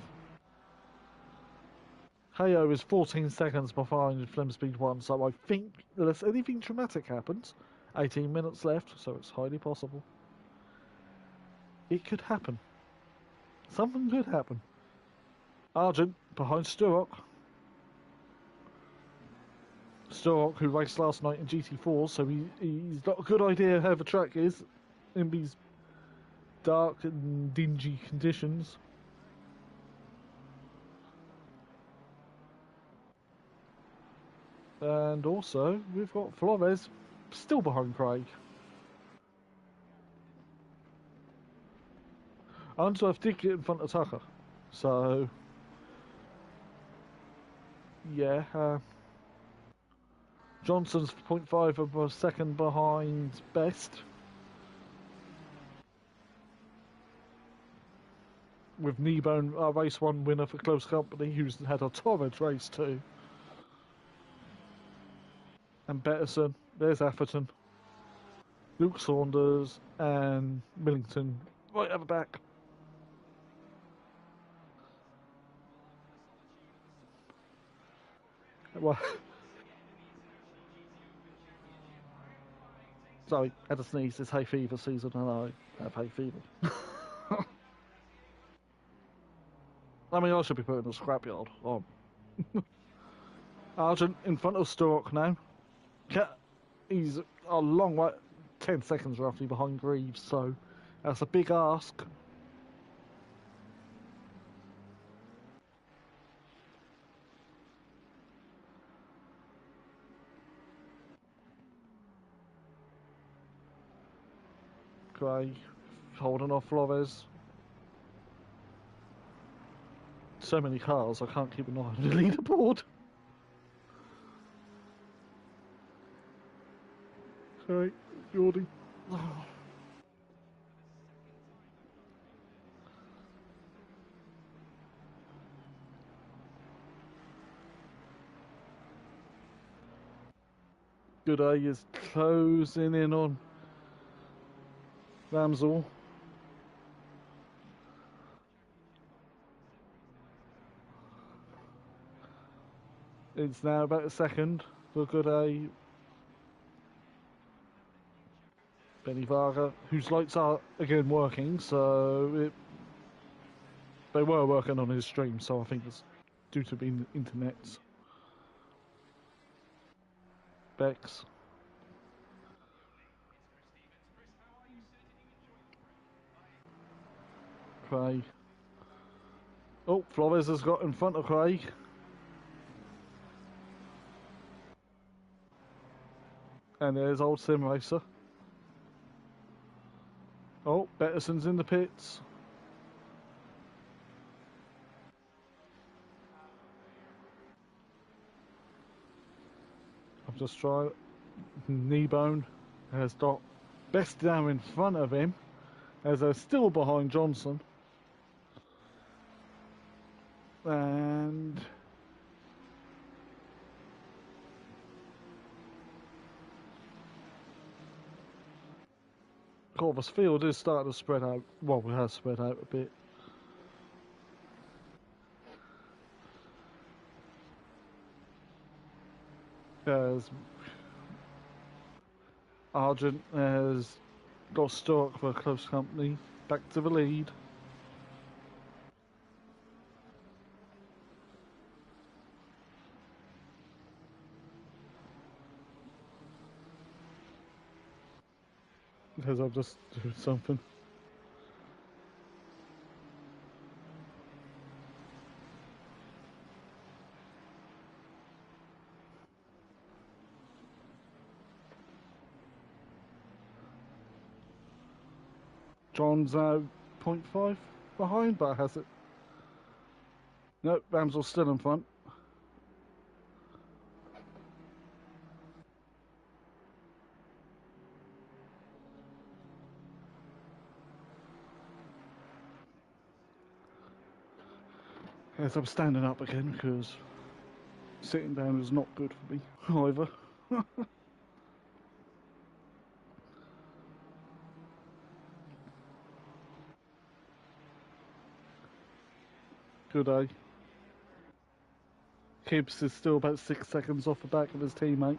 Heyo is 14 seconds behind Flem Speed 1, so I think unless anything dramatic happens, 18 minutes left, so it's highly possible. It could happen. Something could happen. Argent behind Sturrock. Sturrock, who raced last night in GT4, so he's got a good idea how the track is in these dark and dingy conditions. And also, we've got Flores still behind Craig. Unsworth did get in front of Tucker, so yeah. Johnson's 0.5 of a second behind Best. With Kneebone, our race 1 winner for Close Company, who's had a torrid race too. And Betterson, there's Atherton, Luke Saunders, and Millington right at the back. Well, sorry, had a sneeze. It's hay fever season, and I have hay fever. I mean, I should be putting a scrapyard on. Argent in front of Sturrock now. He's a long way, 10 seconds roughly behind Greaves, so that's a big ask. Gray holding off Flores. So many cars, I can't keep an eye on the leaderboard. Sorry, Geordie. Oh. Gooday is closing in on Ramsell. It's now about a second for Gooday. Benny Varga, whose lights are again working, so they were working on his stream, so I think it's due to being the internet. Bex. Craig. Oh, Flores has got in front of Craig. And there's old Sim Racer. Oh, Betterson's in the pits. just try it. Kneebone has got Best now in front of him, as they're still behind Johnson. And Corvus Field is starting to spread out. Well, it has spread out a bit. As Argent has got Stork for a close company, back to the lead. As I'm just doing something. John's 0.5 behind, but has it? Nope, Ramsell's still in front. Yes, I'm standing up again because sitting down is not good for me either. Good day. Gibbs is still about 6 seconds off the back of his teammate.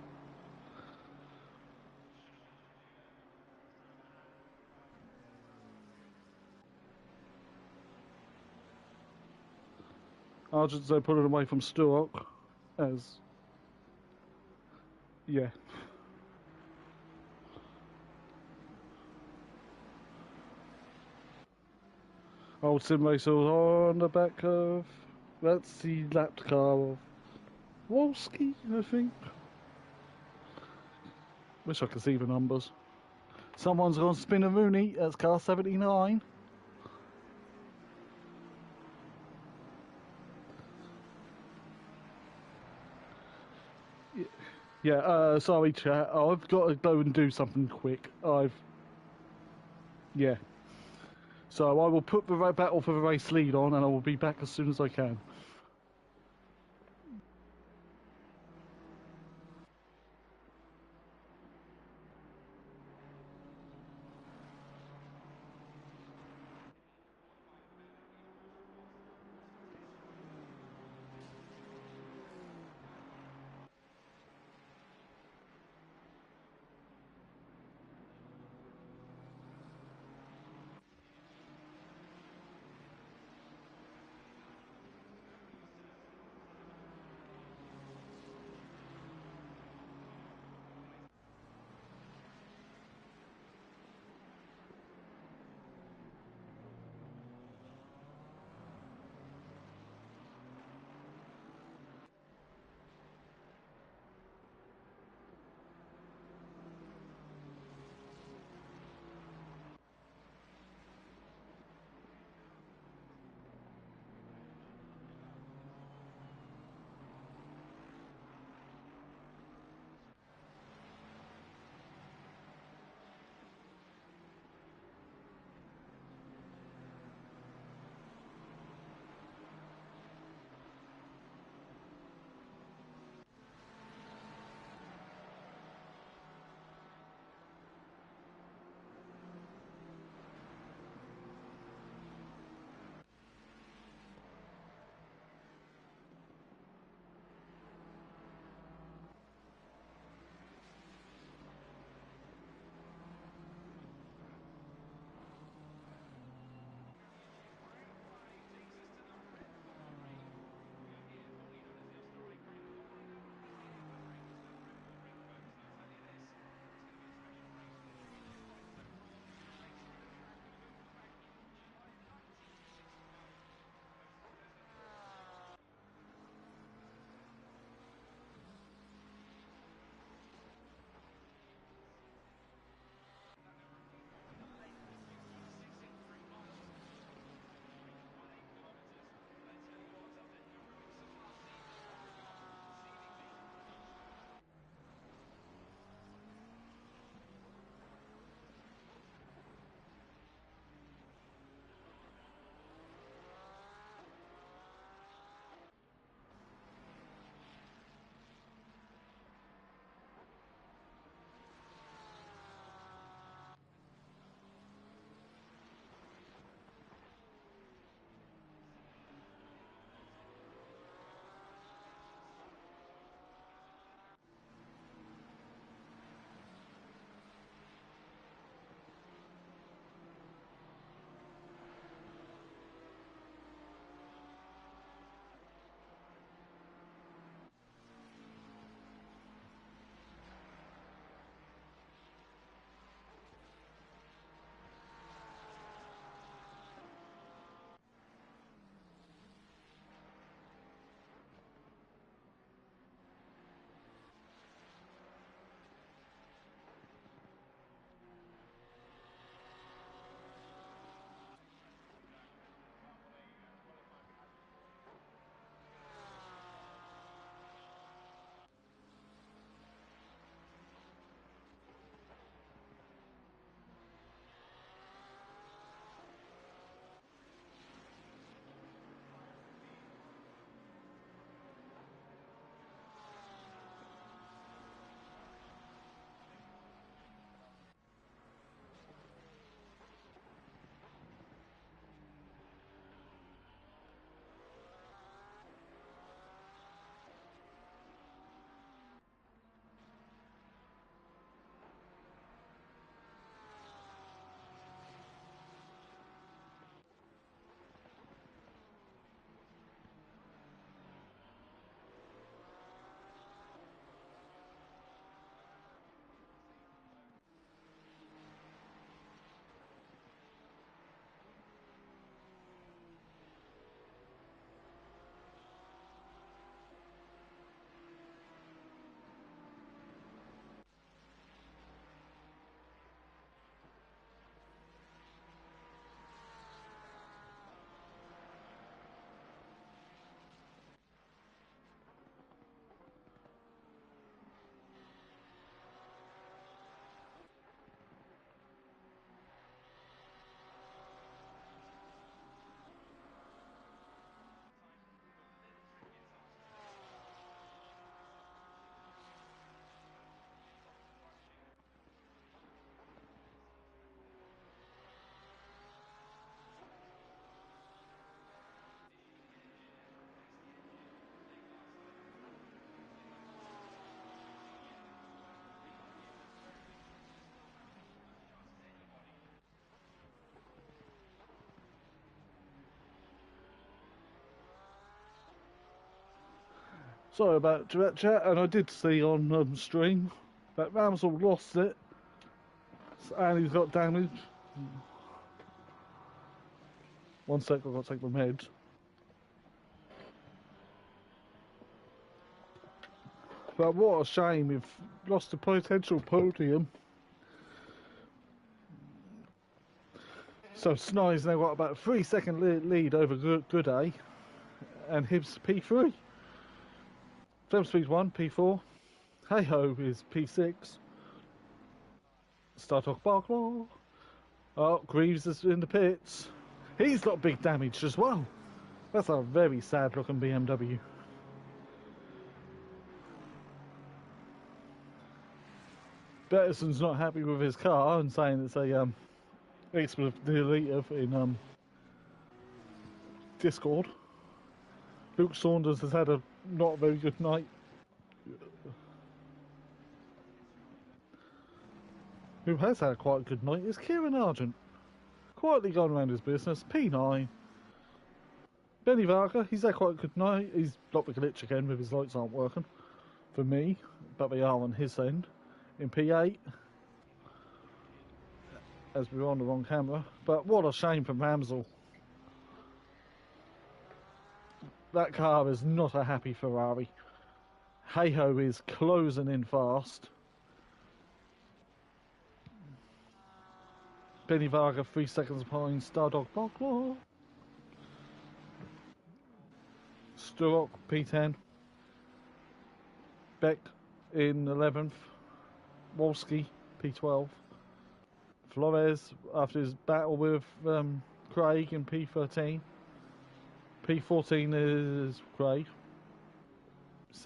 Argent's pulling away from Stewart as... yeah. Old Sim Racer on the back of... that's the lapped car of Wolski, I think. Wish I could see the numbers. Someone's gone spin a Rooney, that's car 79. Yeah, sorry chat, I've got to go and do something quick. Yeah. So I will put the battle for the race lead on and I will be back as soon as I can. Sorry about that chat, and I did see on stream that Ramsell lost it, and he's got damage. One sec, I've got to take my meds. But what a shame, we've lost a potential podium. So Sny's now got about a 3-second lead over Gooday, and Hibbs P3. Film Speed 1, P4. Hey Ho is P6. Start off Barklaw. Oh, Greaves is in the pits. He's got big damage as well. That's a very sad looking BMW. Betterson's not happy with his car and saying it's a expletive deleter in Discord. Luke Saunders has had a not very good night. Who has had quite a good night is Kieran Argent. Quietly gone around his business. P9. Benny Varga, he's had quite a good night. He's got the glitch again with his lights aren't working. For me, but they are on his end. In P8. As we were on the wrong camera. But what a shame for Ramsell. That car is not a happy Ferrari. Hey-ho is closing in fast. Benny Varga 3 seconds behind Stardog Barklaw. Sturrock P10. Beck in 11th. Wolski P12. Flores after his battle with Craig in P13. P14 is Craig.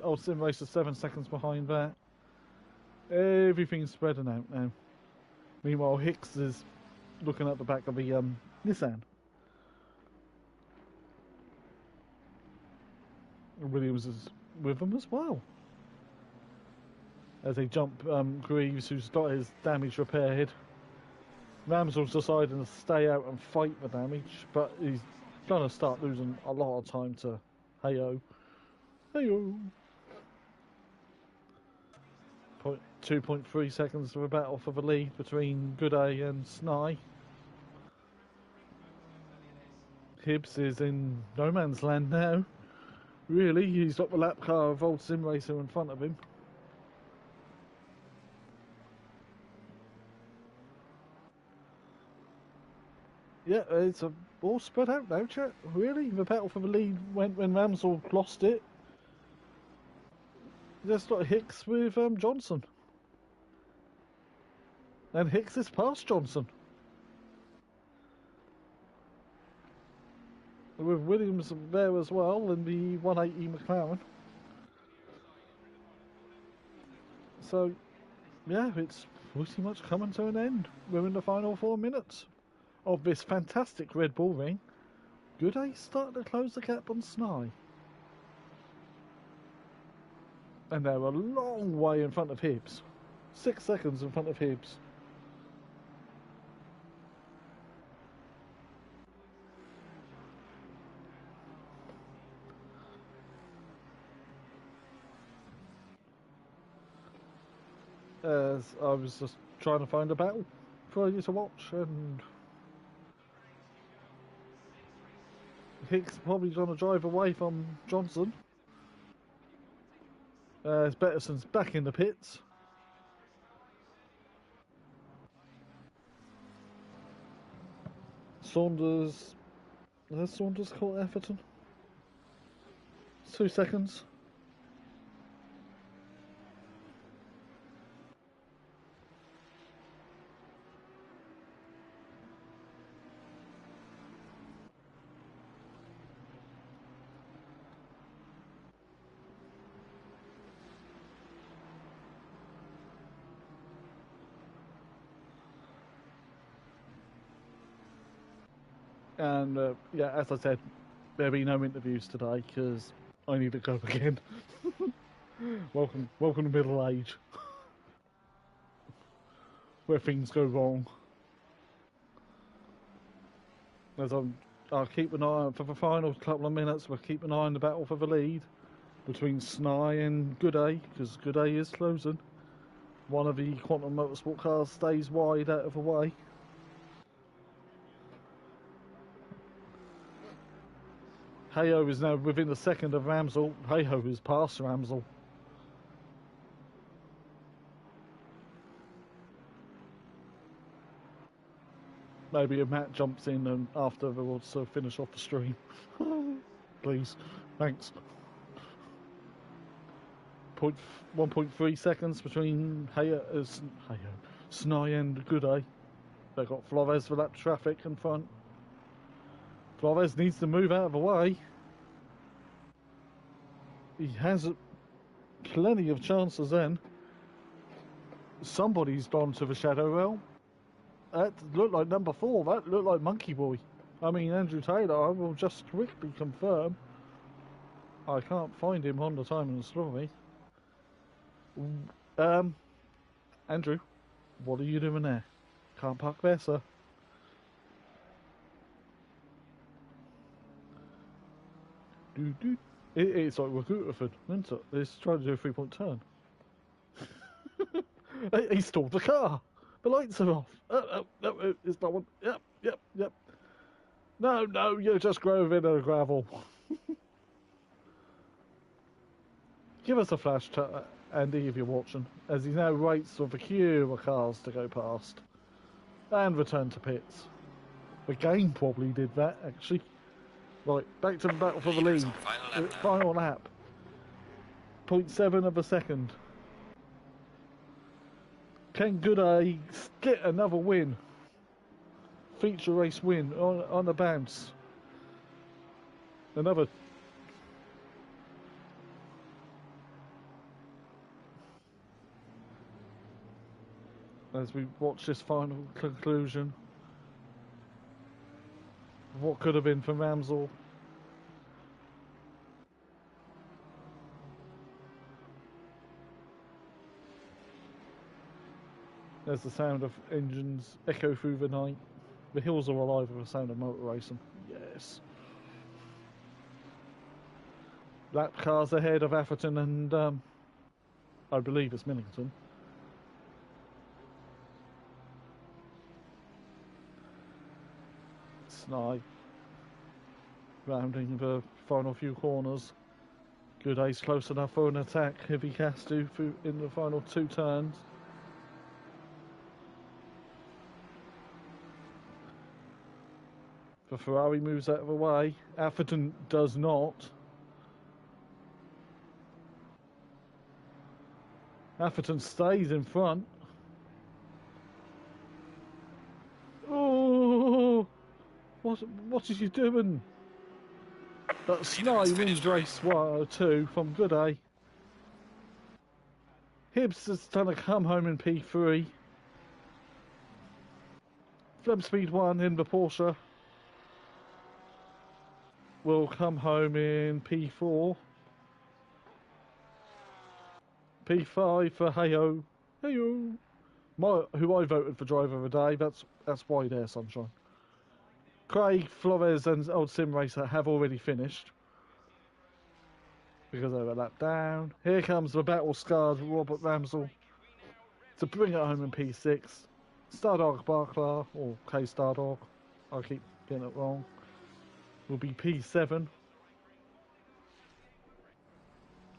Old Sim Racer 7 seconds behind that. Everything's spreading out now. Meanwhile, Hicks is looking at the back of the Nissan. Williams is with them as well. As they jump Greaves, who's got his damage repaired. Ramsell's deciding to stay out and fight the damage, but he's going to start losing a lot of time to Heyo. Heyo! 2.3 seconds of a battle for the lead between Gooday and Sny. Hibbs is in no man's land now. Really, he's got the lap car of Old Sim Racer in front of him. Yeah, it's all spread out now, chat. Really, the battle for the lead went when Ramsell lost it. Just got Hicks with Johnson. And Hicks is past Johnson. With Williams there as well in the 180 McLaren. So, yeah, it's pretty much coming to an end. We're in the final 4 minutes of this fantastic Red Bull ring. Gooday starting to close the gap on Sny. And they're a long way in front of Hibbs. 6 seconds in front of Hibbs. As I was just trying to find a battle for you to watch, and Hicks probably going to drive away from Johnson. As Betterson's back in the pits. Saunders... Has Saunders caught Atherton? 2 seconds. And yeah, as I said, there'll be no interviews today because I need to go again. welcome to middle age, where things go wrong. As I'll keep an eye for the final couple of minutes. We'll keep an eye on the battle for the lead. between Snai and Gooday, because Gooday is closing. One of the Quantum Motorsport cars stays wide out of the way. Heyo is now within a second of Ramsel. Heyo is past Ramsel. Maybe a Matt jumps in and afterwards to finish off the stream. Please. Thanks. 1.3 seconds between Snai and Gooday. They've got Flores for that traffic in front. Flores needs to move out of the way. He has plenty of chances then. Somebody's gone to the Shadow Realm. That looked like number 4. That looked like Monkey Boy. I mean, Andrew Taylor, I will just quickly confirm. I can't find him on the time in the story. Andrew, what are you doing there? Can't park there, sir. It's like Ragutterford, isn't it? It's trying to do a 3-point turn. He stalled the car. The lights are off. No, it's that one. Yep. No, you're just growing in the gravel. Give us a flash, Andy, if you're watching, as he now waits for the queue of cars to go past and return to pits. The game probably did that, actually. Right, back to the battle for the lead. Final lap. 0.7 of a second. Can Gooday get another win? Feature race win on the bounce. Another. As we watch this final conclusion. What could have been for Ramsel. There's the sound of engines echo through the night. The hills are alive with the sound of motor racing. Yes. Lap cars ahead of Atherton and I believe it's Millington. Snai rounding the final few corners. Gooday's close enough for an attack if he has to in the final 2 turns. The Ferrari moves out of the way. Atherton does not. Atherton stays in front. Oh! What is he doing? But Snai wins race 2 from Gooday. Hibbs is going to come home in P3. Flem Speed 1 in the Porsche will come home in P4. P5 for Heyo. Who I voted for driver of the day. That's wide air sunshine. Craig, Flores and Old Sim Racer have already finished because they were lap down. Here comes the battle-scarred Robert Ramsel to bring it home in P6. Stardog Barklar, or K Stardog, I keep getting it wrong, will be P7.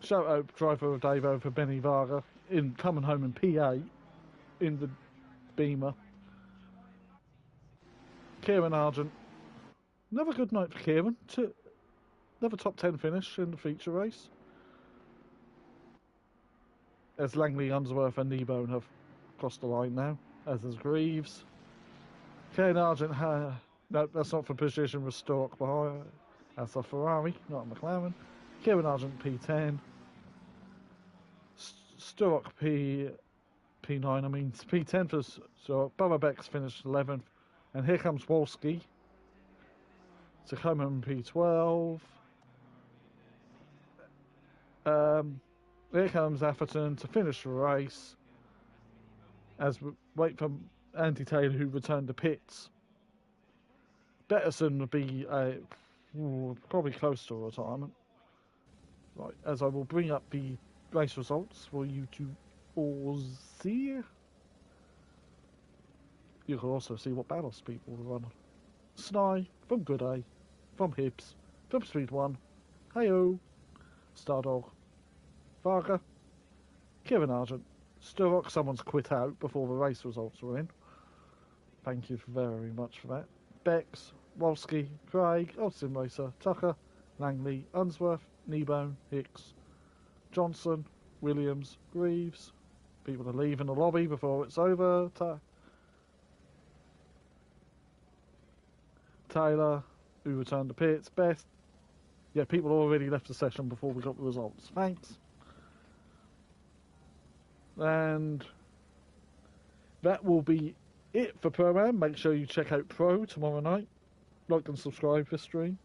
Shout out driver of Davo for Benny Varga coming home in P8 in the Beamer. Kieran Argent. Another good night for Kieran. Another top 10 finish in the feature race. As Langley, Unsworth and Kneebone have crossed the line now, as has Greaves. Kieran Argent, no, that's not for position with Stork behind. That's a Ferrari, not a McLaren. Kieran Argent P10. Stork P9, I mean P10 for Stork. Bubba Beck's finished 11th. And here comes Wolski to come in P12. Here comes Atherton to finish the race as we wait for Andy Taylor, who returned to pits. Betterson would be probably close to retirement. Right, as I will bring up the race results for you to all see. You can also see what battles people are running. Sny from Good A, from Hibbs, from Speed 1, Heyo, Stardog, Varga, Kieran Argent, Sturrock, someone's quit out before the race results were in. Thank you very much for that. Bex, Wolski, Craig, Old Sim Racer, Tucker, Langley, Unsworth, Kneebone, Hicks, Johnson, Williams, Greaves. People are leaving the lobby before it's over. Taylor, who returned to pits. Best. Yeah, people already left the session before we got the results. Thanks. And that will be it for Pro-Am. Make sure you check out Pro tomorrow night. Like and subscribe for stream.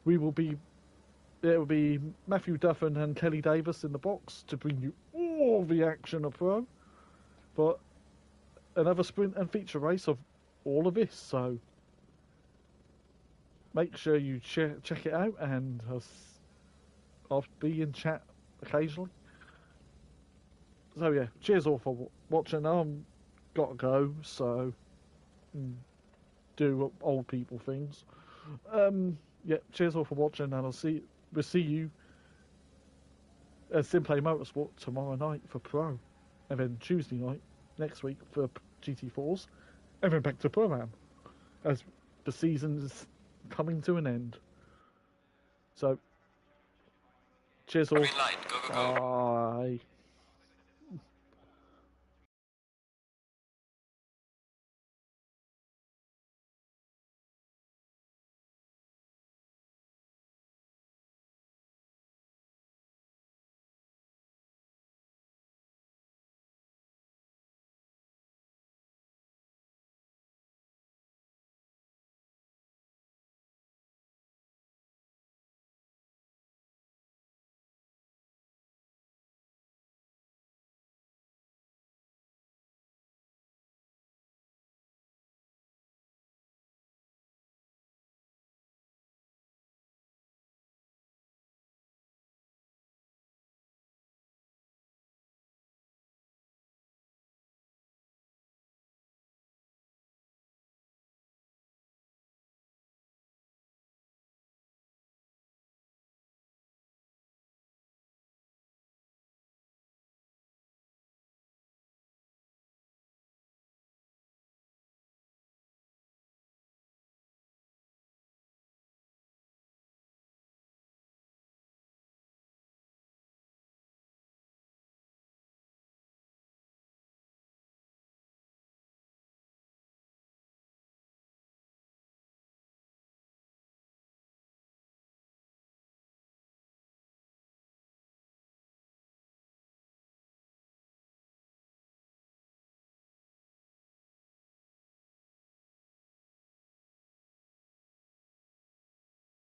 There will be Matthew Duffin and Kelly Davis in the box to bring you all the action of Pro. But another sprint and feature race of all of this, so make sure you check it out, and I'll be in chat occasionally. So yeah, cheers all for watching. I'm gotta go, so do old people things. Yeah, cheers all for watching, and we'll see you at SimPlay Motorsport tomorrow night for Pro, and then Tuesday night next week for GT4s, and then back to Pro-Am as the season is coming to an end. So cheers all. Green light, go, go, go. Bye.